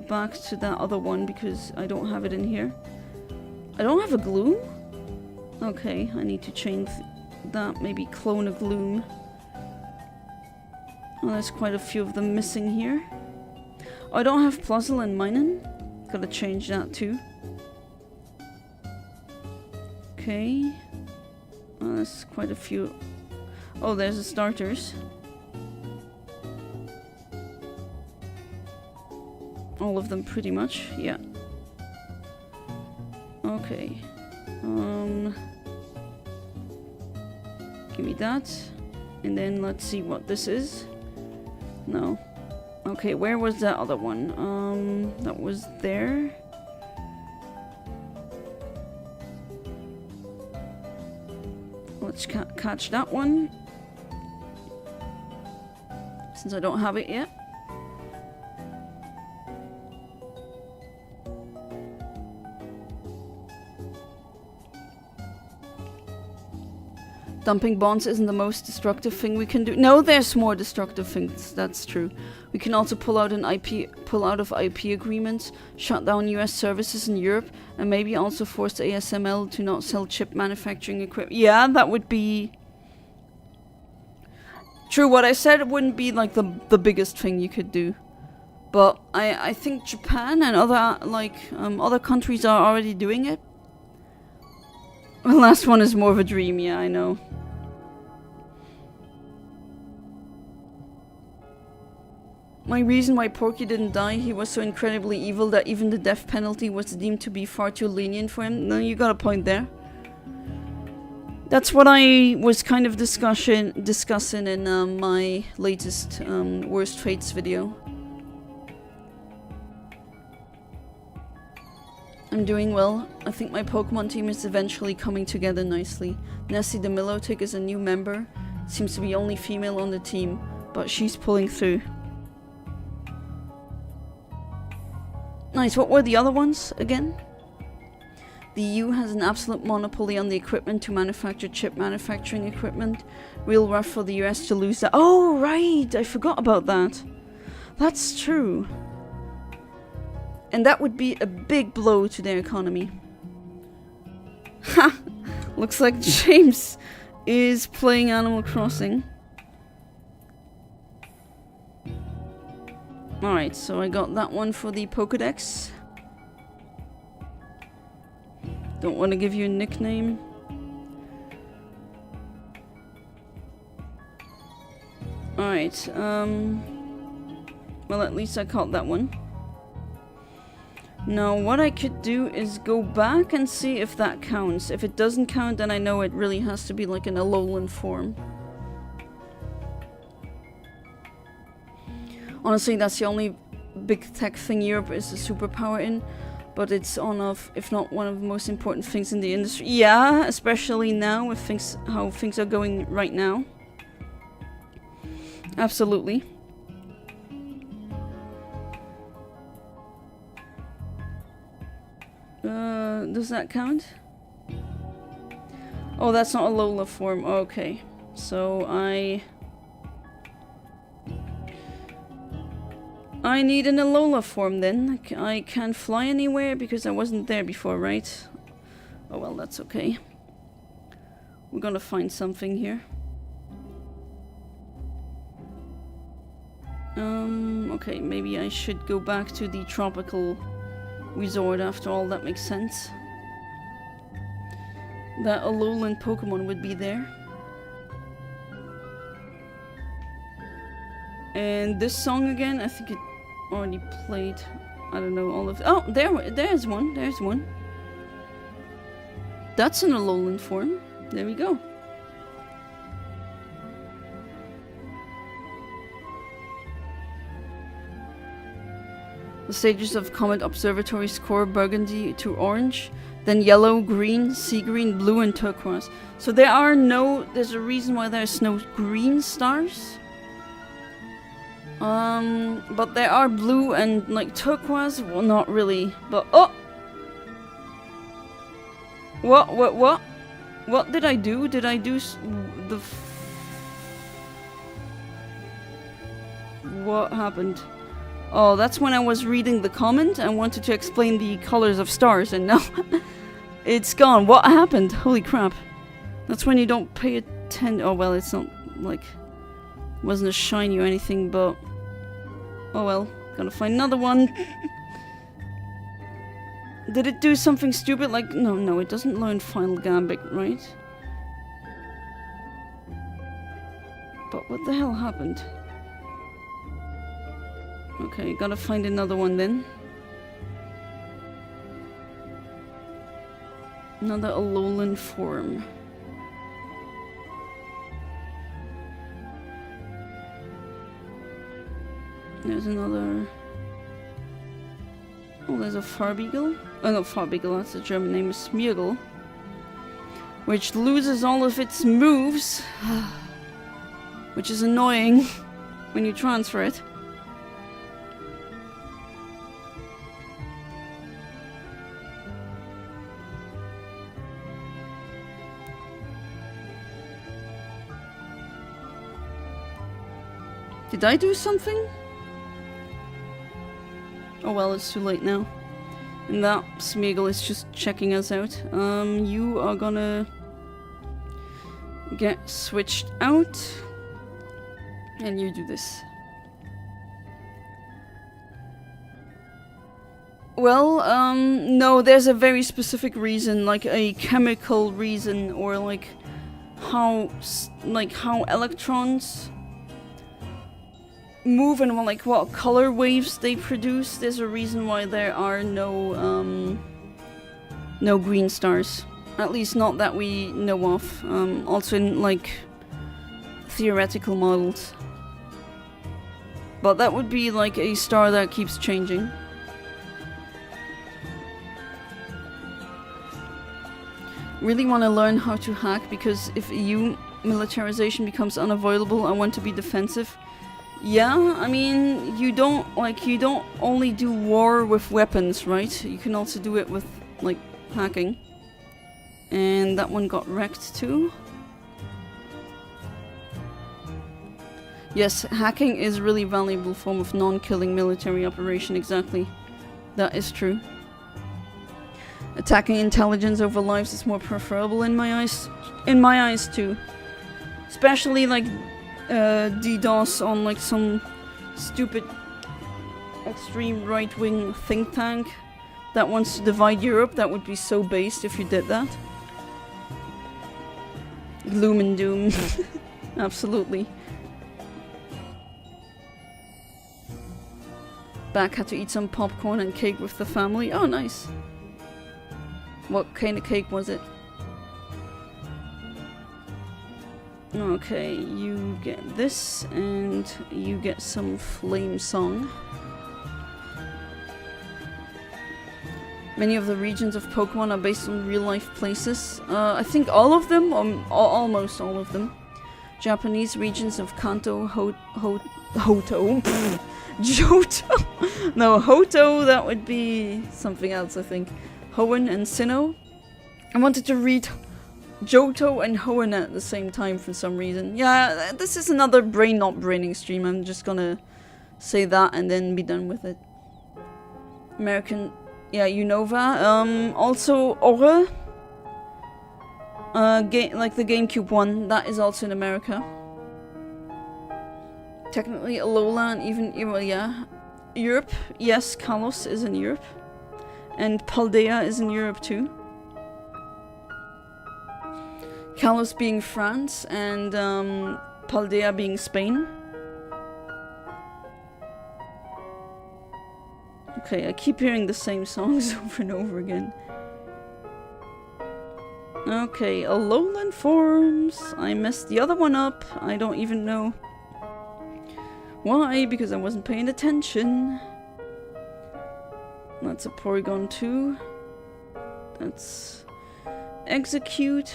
back to that other one because I don't have it in here. I don't have a Gloom? Okay, I need to change that. Maybe clone a Gloom. Oh, there's quite a few of them missing here. Oh, I don't have Plusle and Minun. Gotta change that too. Okay. Oh, there's quite a few. Oh, there's the starters. All of them pretty much, yeah. Okay. Give me that. And then let's see what this is. No. Okay, where was that other one? That was there. Let's catch that one. since I don't have it yet. Dumping bonds isn't the most destructive thing we can do. No, there's more destructive things. That's true. We can also pull out of IP agreements, shut down US services in Europe, and maybe also force ASML to not sell chip manufacturing equipment. Yeah, that would be true. What I said wouldn't be like the biggest thing you could do, but I think Japan and other countries are already doing it. The last one is more of a dream, yeah, I know. My reason why Porky didn't die, he was so incredibly evil that even the death penalty was deemed to be far too lenient for him. No, you got a point there. That's what I was kind of discussing in my latest Worst Fates video. I'm doing well. I think my Pokemon team is eventually coming together nicely. Nessie the Milotic is a new member. Seems to be only female on the team, but she's pulling through. Nice, what were the other ones again? The EU has an absolute monopoly on the equipment to manufacture chip manufacturing equipment. Real rough for the US to lose that. Oh, right! I forgot about that. That's true. And that would be a big blow to their economy. Ha! Looks like James is playing Animal Crossing. Alright, so I got that one for the Pokédex. Don't want to give you a nickname. Alright, well, at least I caught that one. Now, what I could do is go back and see if that counts. If it doesn't count, then I know it really has to be like an Alolan form. Honestly, that's the only big tech thing Europe is a superpower in. But it's one of, if not one of the most important things in the industry. Yeah, especially now with things, how things are going right now. Absolutely. Does that count? Oh, that's not a Alola form. Okay. So I need an Alola form then. I can't fly anywhere because I wasn't there before, right? Oh well, that's okay. We're gonna find something here. Okay, maybe I should go back to the tropical resort after all. That makes sense. That Alolan Pokemon would be there. And this song again, I think it already played. I don't know all of. Oh, there's one. There's one. That's an Alolan form. There we go. The stages of Comet Observatory score burgundy to orange, then yellow, green, sea green, blue, and turquoise. So there's a reason why there's no green stars. But there are blue and like turquoise. Well, not really, but oh! What did I do? Did I do what happened? Oh, that's when I was reading the comment and wanted to explain the colors of stars, and now it's gone. What happened? Holy crap. That's when you don't pay attention. Oh, well, it's not like it wasn't a shiny or anything, but oh well. Gotta find another one. Did it do something stupid? Like, no, it doesn't learn Final Gambit, right? But what the hell happened? Okay, gotta find another one then. Another Alolan form. There's another. Oh, there's a Farbeagle. Oh, no, Farbeagle, that's the German name, is Smeargle. Which loses all of its moves. Which is annoying. when you transfer it. Did I do something? Oh well, it's too late now. And that Smeagol is just checking us out. You are gonna get switched out. And you do this. Well, no, there's a very specific reason, like a chemical reason, or like how electrons move and like what color waves they produce. There's a reason why there are no green stars, at least not that we know of. Also in like theoretical models, but that would be like a star that keeps changing. Really want to learn how to hack, because if EU militarization becomes unavoidable, I want to be defensive. Yeah, I mean, you don't only do war with weapons, right? You can also do it with, like, hacking. And that one got wrecked too. Yes, hacking is a really valuable form of non-killing military operation, exactly. That is true. Attacking intelligence over lives is more preferable in my eyes too. Especially like DDoS on like some stupid extreme right-wing think tank that wants to divide Europe. That would be so based if you did that. Gloom and doom. Absolutely. Back had to eat some popcorn and cake with the family. Oh, nice. What kind of cake was it? Okay, you get this, and you get some flame song. Many of the regions of Pokemon are based on real-life places. I think all of them, or almost all of them. Japanese regions of Kanto, Hoto, Johto. No, Hoto, that would be something else, I think. Hoenn and Sinnoh. I wanted to read Johto and Hoenn at the same time for some reason. Yeah, this is another brain not braining stream. I'm just gonna say that and then be done with it. American, yeah, Unova. Also Ore. Like the GameCube one, that is also in America. Technically Alola, even yeah. Europe, yes, Kalos is in Europe. And Paldea is in Europe too. Kalos being France and Paldea being Spain. Okay, I keep hearing the same songs over and over again. Okay, Alolan forms. I messed the other one up. I don't even know why, because I wasn't paying attention. That's a Porygon 2. That's Execute.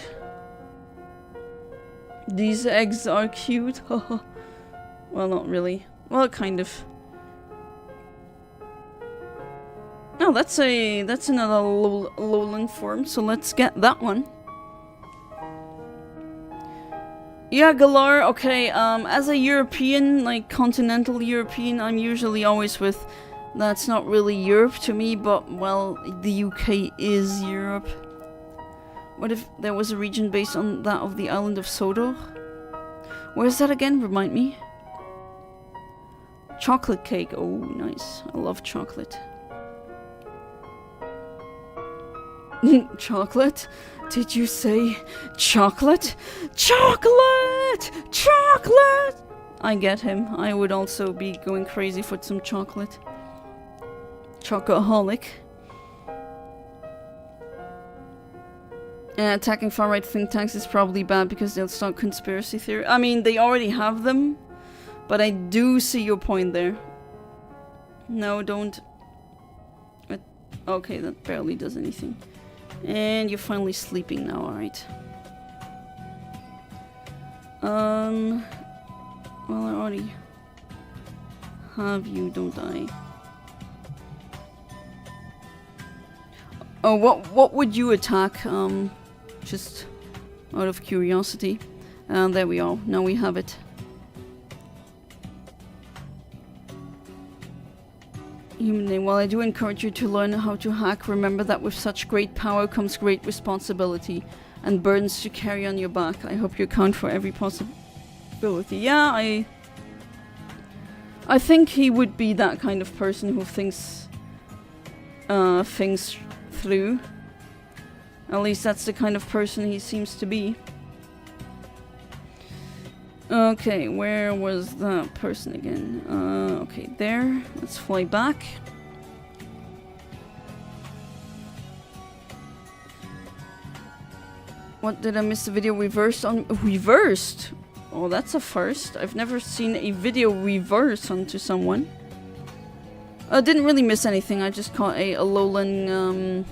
These eggs are cute. Well, not really. Well, kind of. Oh, that's another Alolan form, so let's get that one. Yeah, Galar, okay, as a European, like continental European, I'm usually always with that's not really Europe to me, but, well, the UK is Europe. What if there was a region based on that of the island of Sodor? Where's that again? Remind me. Chocolate cake. Oh, nice. I love chocolate. Chocolate? Did you say chocolate? Chocolate! Chocolate! I get him. I would also be going crazy for some chocolate. Chocoholic. Attacking far-right think tanks is probably bad because they'll start conspiracy theory. I mean, they already have them, but I do see your point there. No, don't. Okay, that barely does anything. And you're finally sleeping now, alright. Well, I already have you, don't I? Oh, what would you attack? Just out of curiosity. There we are. Now we have it. Human name. While I do encourage you to learn how to hack, remember that with such great power comes great responsibility and burdens to carry on your back. I hope you account for every possibility. Yeah, I think he would be that kind of person who thinks things through. At least that's the kind of person he seems to be. Okay, where was that person again? Okay, there. Let's fly back. What, did I miss the video reversed on? Reversed? Oh, that's a first. I've never seen a video reverse onto someone. I didn't really miss anything. I just caught a Alolan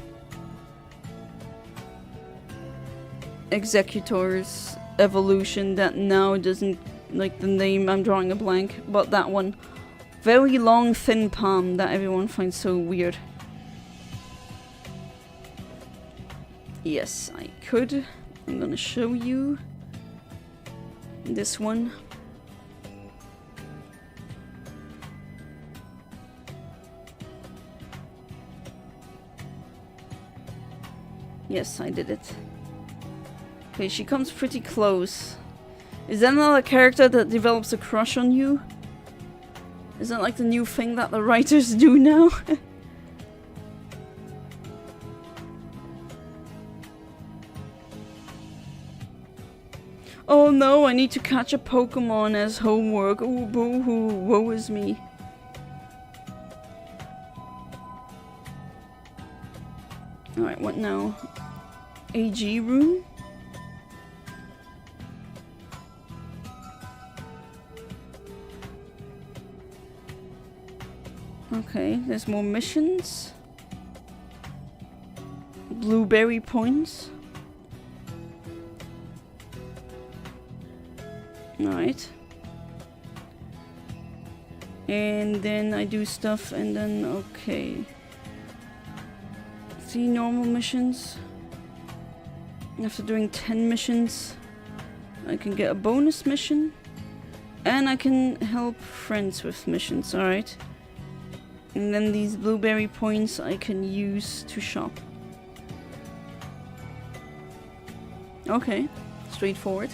Executor's evolution that now doesn't like the name. I'm drawing a blank, but that one. Very long, thin palm that everyone finds so weird. Yes, I could. I'm gonna show you this one. Yes, I did it. Okay, she comes pretty close. Is that another character that develops a crush on you? Is that like the new thing that the writers do now? Oh no, I need to catch a Pokemon as homework. Oh, boo-hoo, woe is me. Alright, what now? AG room? Okay, there's more missions. Blueberry points. Alright. And then I do stuff and then, okay. See, normal missions. After doing 10 missions, I can get a bonus mission. And I can help friends with missions, alright. And then these blueberry points I can use to shop. Okay, straightforward.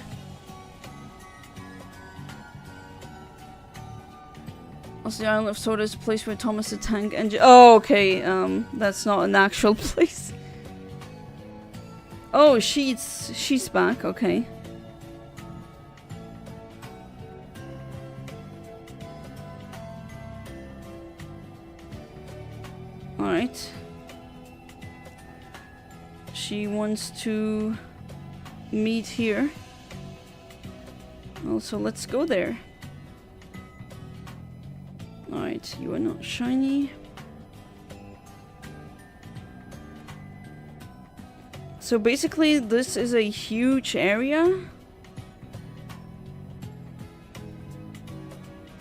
Also, the island of Soda is a place where Thomas the Tank Engine. Oh, okay. That's not an actual place. Oh, she's back. Okay. All right. She wants to meet here. Also, let's go there. Alright, you are not shiny. So basically, this is a huge area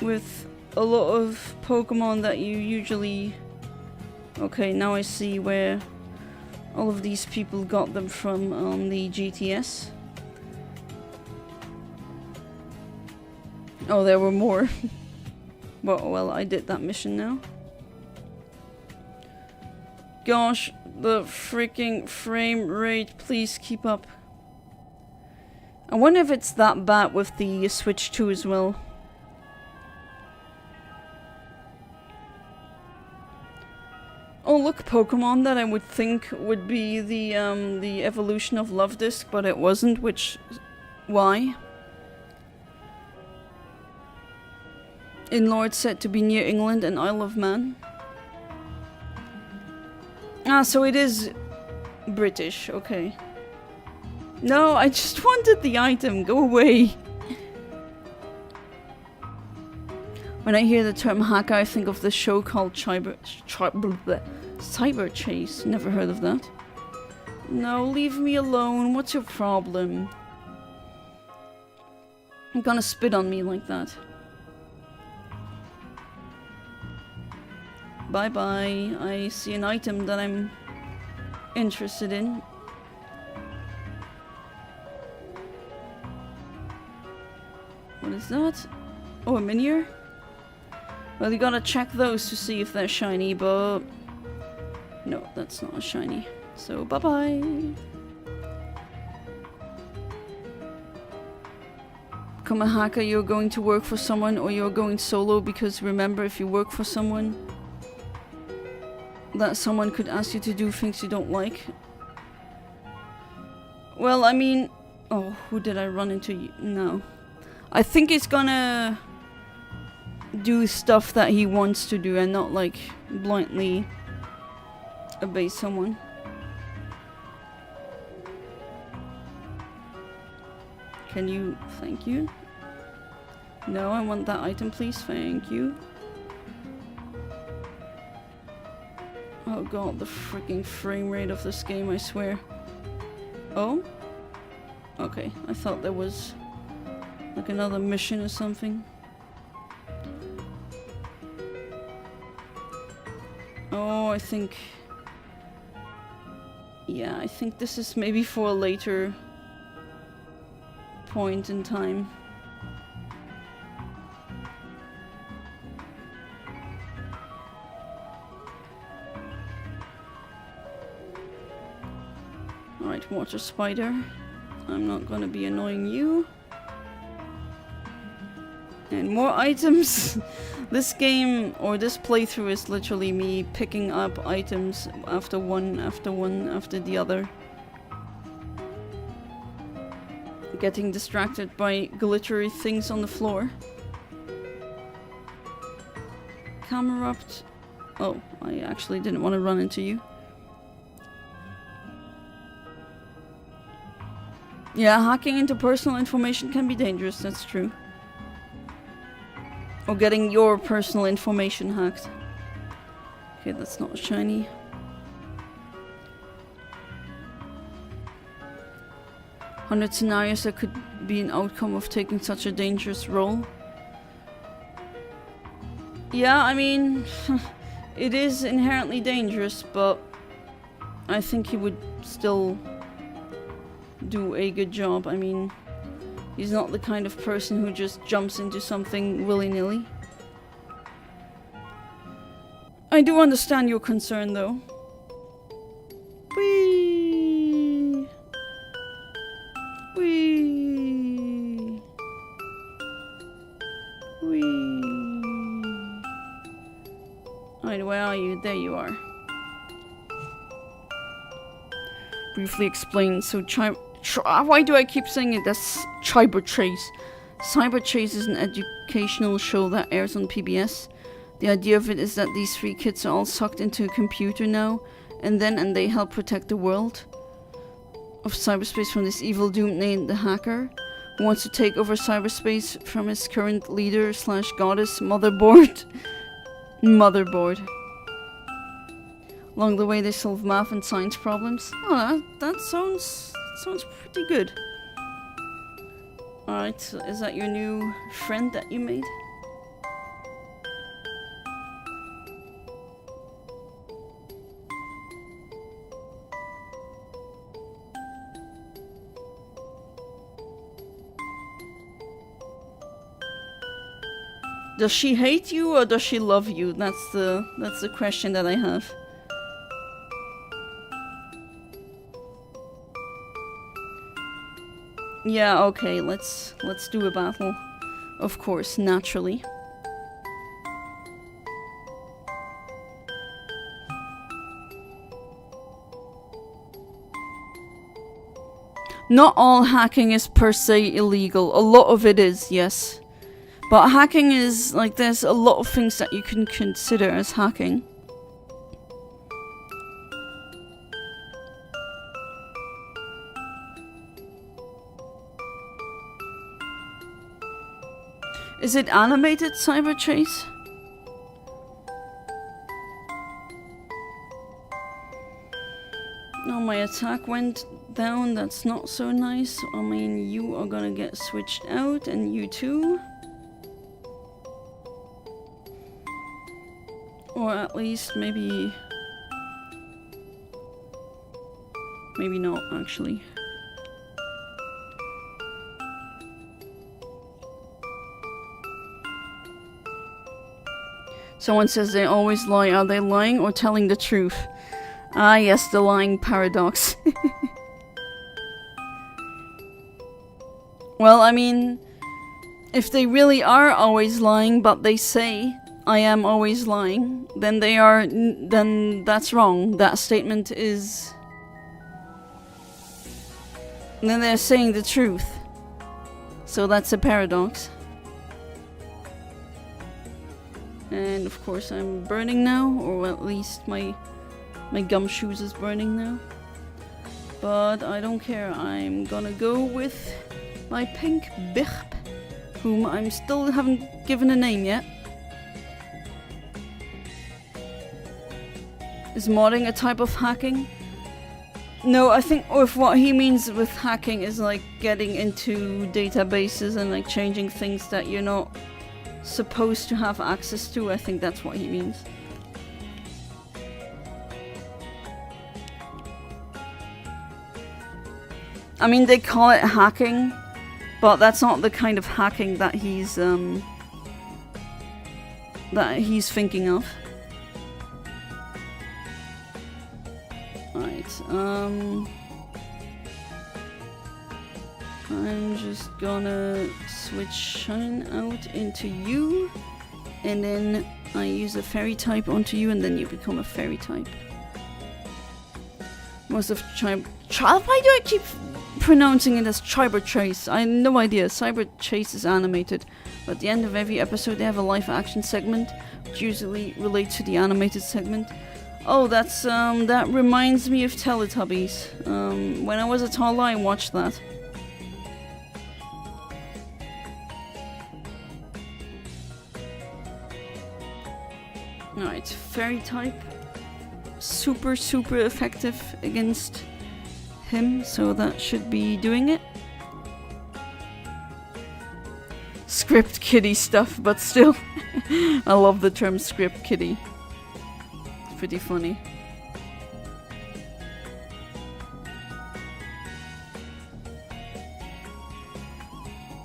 with a lot of Pokemon that you usually... Okay, now I see where all of these people got them from on the GTS. Oh, there were more. Well, I did that mission now. Gosh, the freaking frame rate, please keep up. I wonder if it's that bad with the Switch 2 as well. Oh, look, Pokemon that I would think would be the evolution of Love Disc, but it wasn't, which... Why? In lore, it's said to be near England and Isle of Man. Ah, so it is British, okay. No, I just wanted the item, go away. When I hear the term hacker, I think of the show called Cyber Chase. Never heard of that. No, leave me alone, what's your problem? You're gonna spit on me like that. Bye bye. I see an item that I'm interested in. What is that? Oh, a minier? Well, you gotta check those to see if they're shiny, but... No, that's not a shiny. So, bye-bye! Become a hacker, you're going to work for someone, or you're going solo, because remember, if you work for someone, that someone could ask you to do things you don't like. Well, I mean... Oh, who did I run into? No. I think it's gonna do stuff that he wants to do and not like blindly obey someone. Can you... Thank you. No, I want that item, please. Thank you. Oh god, the freaking frame rate of this game, I swear. Oh? Okay, I thought there was like another mission or something. Oh, I think... Yeah, I think this is maybe for a later point in time. Alright, water spider. I'm not gonna be annoying you. And more items! This game, or this playthrough, is literally me picking up items after one, after the other. Getting distracted by glittery things on the floor. Camerupt. Oh, I actually didn't want to run into you. Yeah, hacking into personal information can be dangerous, that's true. Or getting your personal information hacked. Okay, that's not shiny. 100 scenarios that could be an outcome of taking such a dangerous role. Yeah, I mean, it is inherently dangerous, but I think he would still do a good job. I mean, he's not the kind of person who just jumps into something willy-nilly. I do understand your concern, though. Whee! Whee! Whee! Alright, where are you? There you are. Briefly explain. So, why do I keep saying it? That's Cyber Chase. Cyber Chase is an educational show that airs on PBS. The idea of it is that these three kids are all sucked into a computer now, and they help protect the world of cyberspace from this evil doom named the Hacker, who wants to take over cyberspace from his current leader slash goddess, Motherboard. Motherboard. Along the way, they solve math and science problems. Oh, that sounds pretty good. Alright, so is that your new friend that you made? Does she hate you or does she love you? That's the question that I have. Yeah, okay, let's do a battle. Of course, naturally. Not all hacking is per se illegal. A lot of it is, yes. But hacking is, like, there's a lot of things that you can consider as hacking. Is it animated, Cyber Chase? Oh, my attack went down. That's not so nice. I mean, you are gonna get switched out, and you too. Or at least maybe... maybe not, actually. Someone says they always lie. Are they lying or telling the truth? Ah, yes, the lying paradox. Well, I mean, if they really are always lying, but they say, I am always lying, then they are, then that's wrong. That statement is... then they're saying the truth. So that's a paradox. And of course I'm burning now, or at least my gumshoes is burning now. But I don't care, I'm gonna go with my pink Birp, whom I'm still haven't given a name yet. Is modding a type of hacking? No, I think if what he means with hacking is like getting into databases and like changing things that you're not supposed to have access to. I think that's what he means. I mean, they call it hacking, but that's not the kind of hacking that he's thinking of. Right, I'm just gonna switch shine out into you, and then I use a fairy type onto you, and then you become a fairy type. Most of why do I keep pronouncing it as Cyber Chase? I have no idea. Cyber Chase is animated, but at the end of every episode they have a live action segment, which usually relates to the animated segment. Oh, that's that reminds me of Teletubbies. When I was a toddler, I watched that. Alright, fairy type. Super effective against him, so that should be doing it. Script kiddie stuff, but still. I love the term script kiddie. It's pretty funny.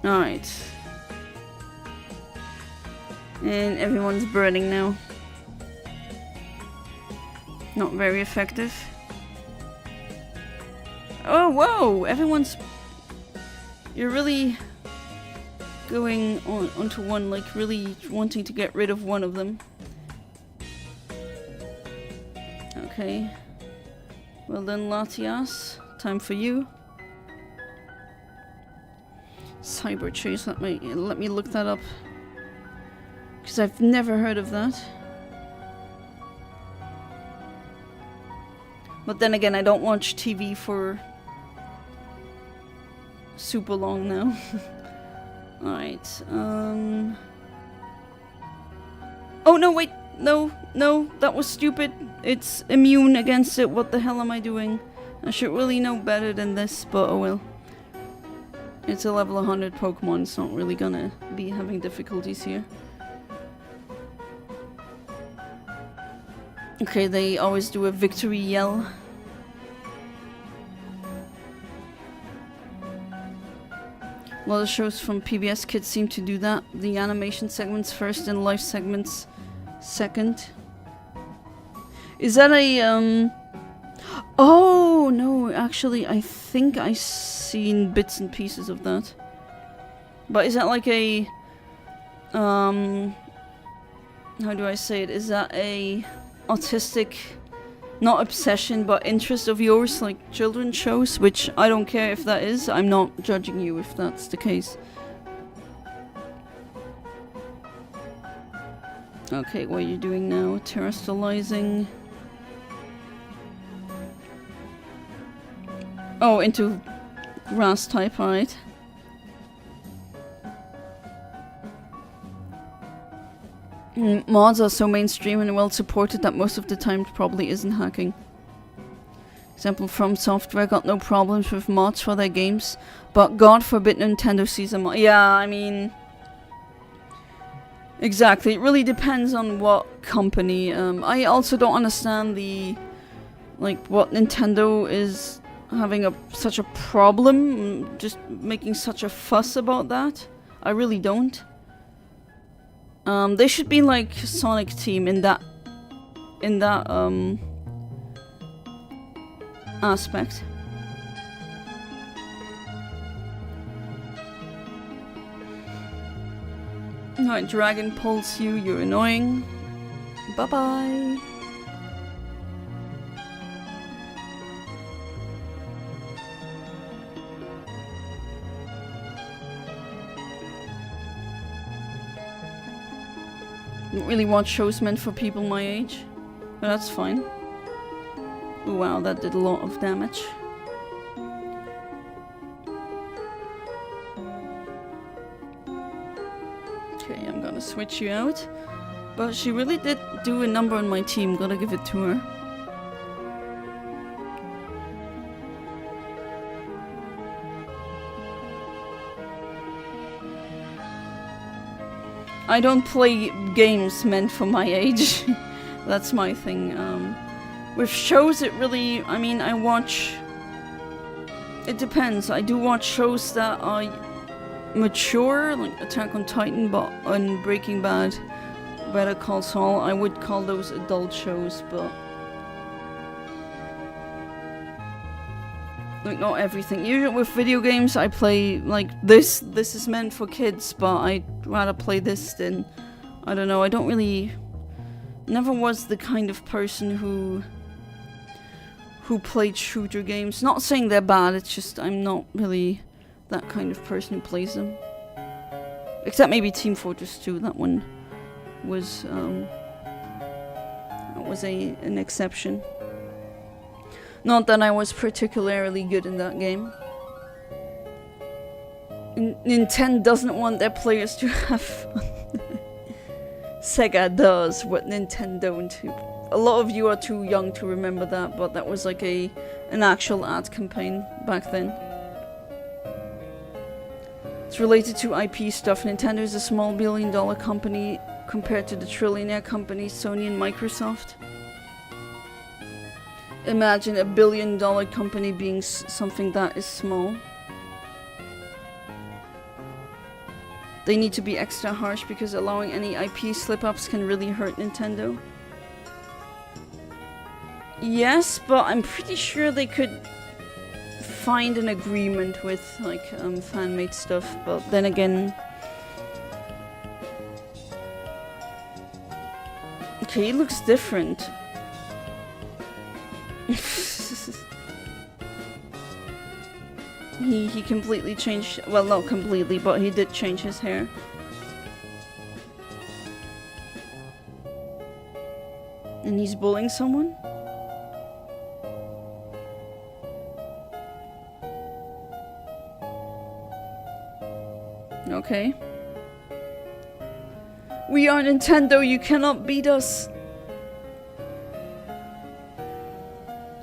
Alright. And everyone's burning now. Not very effective. Oh, whoa! Everyone's... You're really going onto one, like really wanting to get rid of one of them. Okay. Well then, Latias. Time for you. Cyber Chase, let me look that up. Because I've never heard of that. But then again, I don't watch TV for super long now. Alright, oh no, wait! No, that was stupid. It's immune against it. What the hell am I doing? I should really know better than this, but oh well. It's a level 100 Pokemon, it's not really gonna be having difficulties here. Okay, they always do a victory yell. A lot of shows from PBS Kids seem to do that. The animation segments first and live segments second. Is that a, Oh, no, actually, I think I've seen bits and pieces of that. But is that like a... How do I say it? Is that a... autistic, not obsession, but interest of yours, like children's shows, which I don't care if that is. I'm not judging you if that's the case. Okay, what are you doing now? Terrestrializing. Oh, into grass type, alright. Mods are so mainstream and well supported that most of the time it probably isn't hacking. Example, From Software got no problems with mods for their games, but God forbid Nintendo sees a mod. Yeah, I mean... Exactly. It really depends on what company. I also don't understand what Nintendo is having such a problem, just making such a fuss about that. I really don't. They should be like Sonic Team in that aspect. Alright, Dragon Pulse you, you're annoying. Bye-bye. Don't really watch shows meant for people my age. But that's fine. Ooh, wow, that did a lot of damage. Okay, I'm gonna switch you out. But she really did do a number on my team, gotta give it to her. I don't play games meant for my age. That's my thing. With shows, it really... I mean, I watch... It depends. I do watch shows that are mature, like Attack on Titan, but on Breaking Bad, Better Call Saul, I would call those adult shows, but... Like, not everything. Usually with video games, I play, like, this is meant for kids, but I'd rather play this than... I don't know, I don't really... Never was the kind of person who played shooter games. Not saying they're bad, it's just I'm not really that kind of person who plays them. Except maybe Team Fortress 2, that one was an exception. Not that I was particularly good in that game. Nintendo doesn't want their players to have fun. Sega does what Nintendo don't. A lot of you are too young to remember that, but that was like an actual ad campaign back then. It's related to IP stuff. Nintendo is a small billion-dollar company compared to the trillionaire companies Sony and Microsoft. Imagine a billion-dollar company being something that is small. They need to be extra harsh because allowing any IP slip-ups can really hurt Nintendo. Yes, but I'm pretty sure they could find an agreement with, like, fan-made stuff, but then again... Okay, he looks different. He completely changed... Well, not completely, but he did change his hair. And he's bullying someone? Okay. We are Nintendo, you cannot beat us!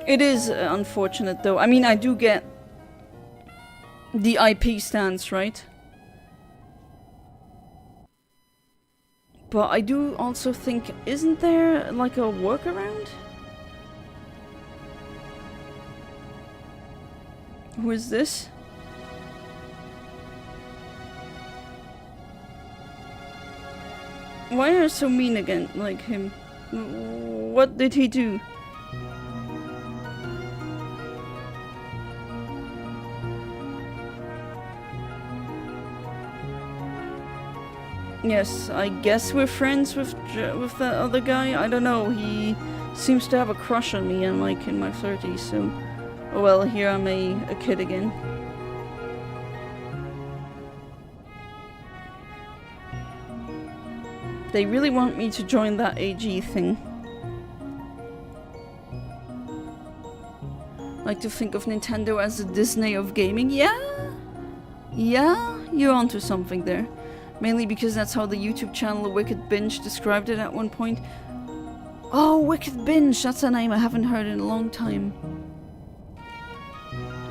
It is unfortunate though. I mean, I do get the IP stance, right? But I do also think, isn't there like a workaround? Who is this? Why are you so mean again, like him? What did he do? Yes, I guess we're friends with that other guy. I don't know, he seems to have a crush on me. I'm like in my 30s, so... Oh well, here I'm a kid again. They really want me to join that AG thing. Like to think of Nintendo as the Disney of gaming. Yeah, you're onto something there. Mainly because that's how the YouTube channel Wicked Binge described it at one point. Oh, Wicked Binge, that's a name I haven't heard in a long time.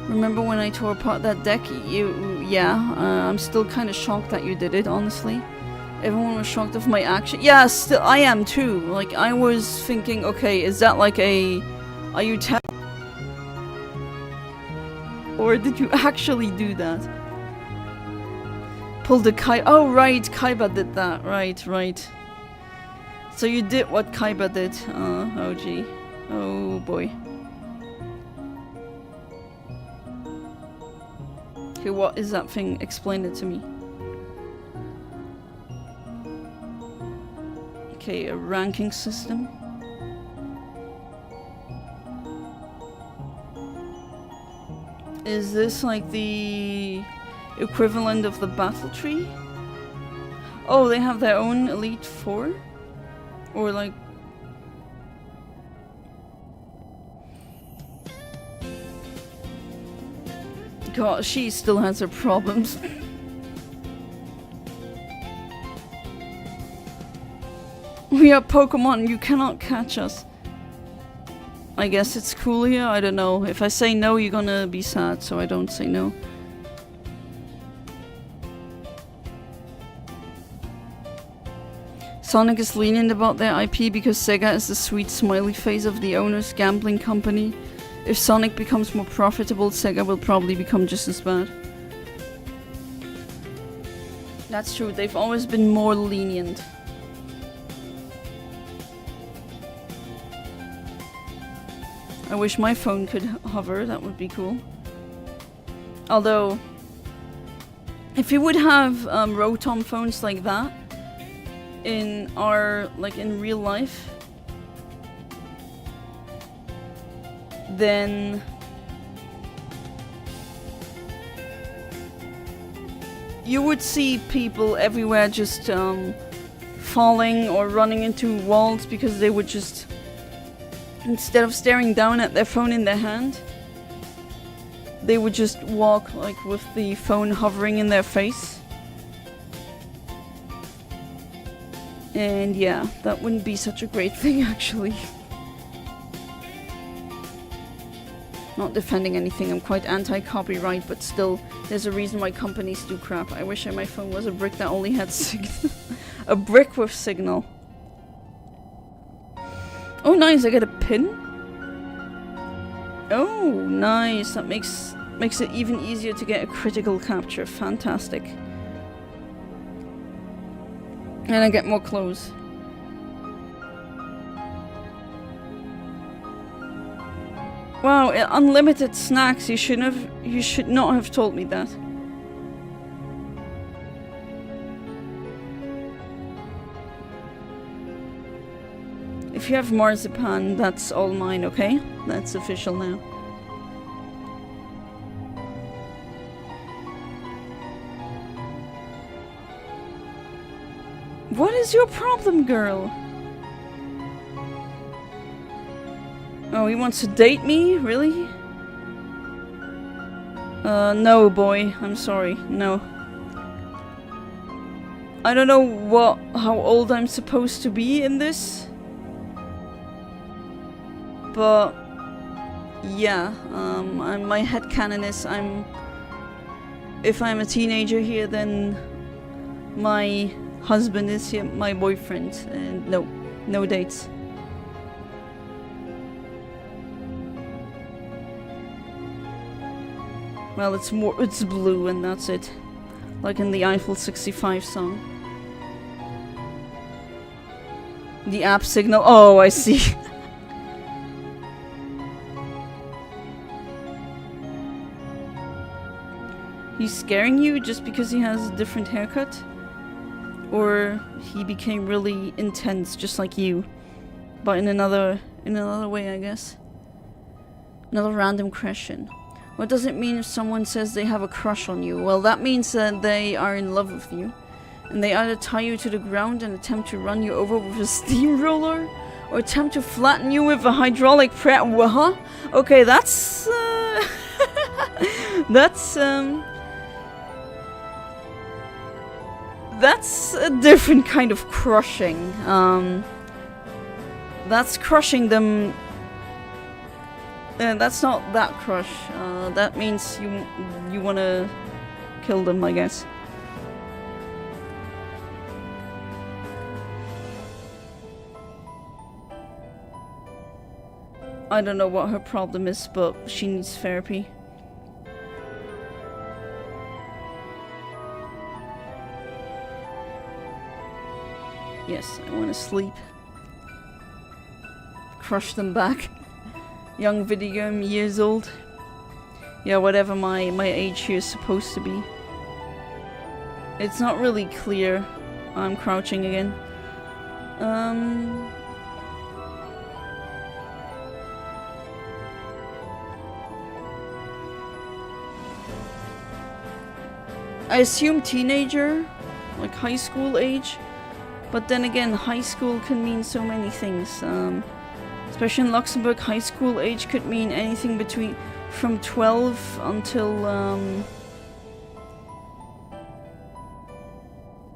Remember when I tore apart that deck? I'm still kind of shocked that you did it, honestly. Everyone was shocked of my action. Yeah, still I am too. Like I was thinking, okay, is that like a... Are you or did you actually do that? Pull the Kai... Oh right, Kaiba did that. Right, right. So you did what Kaiba did. Oh gee. Oh boy. Okay, what is that thing? Explain it to me. Okay, a ranking system. Is this like the equivalent of the battle tree? Oh, they have their own Elite Four? Or like... God, she still has her problems. We are Pokemon, you cannot catch us. I guess it's cool here, I don't know. If I say no, you're gonna be sad, so I don't say no. Sonic is lenient about their IP because Sega is the sweet smiley face of the owner's gambling company. If Sonic becomes more profitable, Sega will probably become just as bad. That's true, they've always been more lenient. I wish my phone could hover, that would be cool. Although, if you would have Rotom phones like that in our, like in real life, then you would see people everywhere just falling or running into walls because they would just, instead of staring down at their phone in their hand, they would just walk like with the phone hovering in their face. And yeah, that wouldn't be such a great thing actually. Not defending anything, I'm quite anti-copyright, but still, there's a reason why companies do crap. I wish my phone was a brick that only had signal. A brick with signal. Oh nice, I get a pin? Oh, nice. That makes it even easier to get a critical capture. Fantastic. And I get more clothes. Wow, unlimited snacks. You should not have told me that. If you have marzipan, that's all mine, okay? That's official now. What is your problem, girl? Oh, he wants to date me? Really? No, boy. I'm sorry. No. I don't know how old I'm supposed to be in this. But yeah, my headcanon is if I'm a teenager here, then my husband is here, my boyfriend, and no dates. Well, it's blue and that's it. Like in the Eiffel 65 song. The app signal, oh I see. He's scaring you just because he has a different haircut? Or he became really intense just like you, but in another way, I guess. Another random question. What does it mean if someone says they have a crush on you? Well, that means that they are in love with you, and they either tie you to the ground and attempt to run you over with a steamroller, or attempt to flatten you with a hydraulic press. Huh? Okay, that's that's a different kind of crushing. That's crushing them. That's not that crush. That means you wanna kill them, I guess. I don't know what her problem is, but she needs therapy. Yes, I want to sleep. Crush them back. Young video game, years old. Yeah, whatever my age here is supposed to be. It's not really clear. I'm crouching again. I assume teenager, like high school age. But then again, high school can mean so many things. Especially in Luxembourg, high school age could mean anything between from 12 until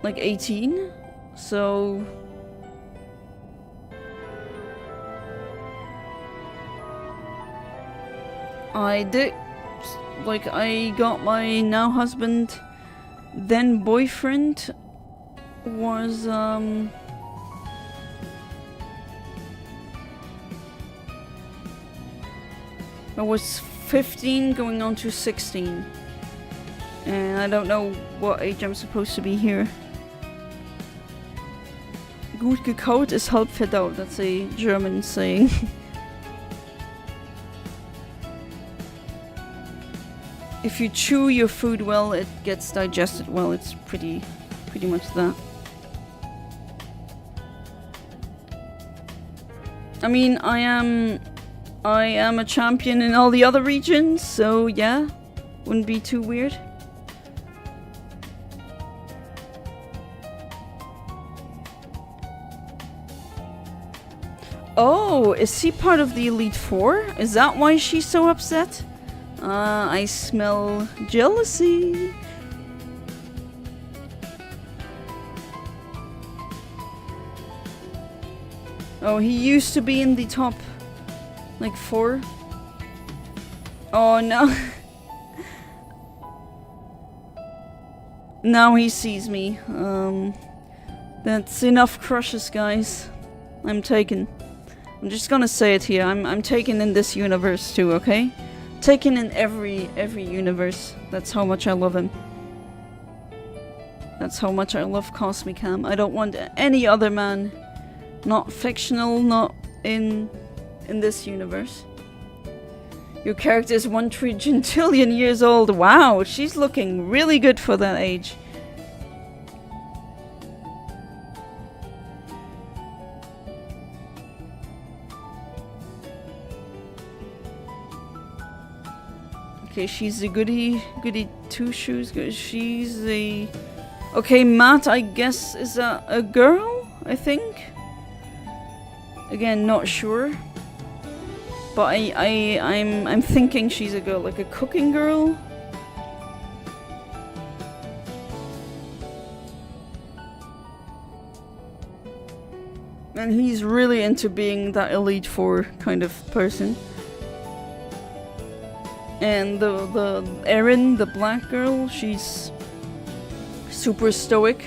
like 18. So I got my now husband, then boyfriend was I was 15 going on to 16. And I don't know what age I'm supposed to be here. Gut gekaut ist halb verdaut. That's a German saying. If you chew your food well, it gets digested well. It's pretty much that. I mean, I am a champion in all the other regions, so yeah, wouldn't be too weird. Oh, is she part of the Elite Four? Is that why she's so upset? I smell jealousy. Oh, he used to be in the top, like 4. Oh no. Now he sees me. That's enough crushes, guys. I'm taken. I'm just gonna say it here. I'm taken in this universe too, okay? Taken in every universe. That's how much I love him. That's how much I love Cosmic Ham. I don't want any other man. Not fictional, not in this universe. Your character is 1 trillion years old. Wow, she's looking really good for that age. Okay, she's a goody two shoes. She's a... Okay, Matt, I guess, is that a girl? I think? Again, not sure. But I'm thinking she's a girl, like a cooking girl. And he's really into being that Elite Four kind of person. And the Erin, the black girl, she's super stoic.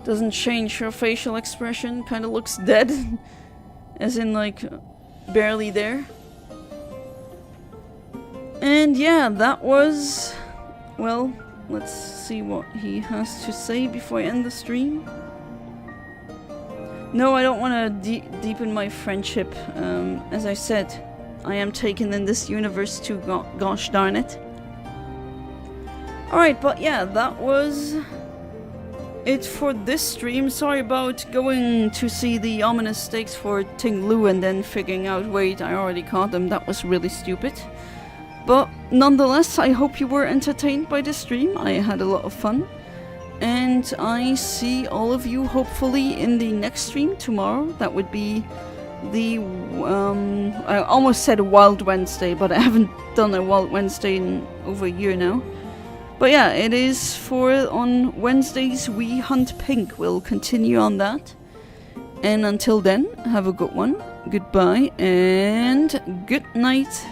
Doesn't change her facial expression, kind of looks dead. As in, like, barely there. And yeah, that was... Well, let's see what he has to say before I end the stream. No, I don't want to deepen my friendship. As I said, I am taken in this universe too, gosh darn it. Alright, but yeah, that was it for this stream. Sorry about going to see the ominous stakes for Ting Lu and then figuring out, wait, I already caught them. That was really stupid. But nonetheless, I hope you were entertained by this stream. I had a lot of fun. And I see all of you hopefully in the next stream tomorrow. That would be the, I almost said a Wild Wednesday, but I haven't done a Wild Wednesday in over a year now. But yeah, it is for on Wednesdays we hunt pink. We'll continue on that. And until then, have a good one. Goodbye and good night.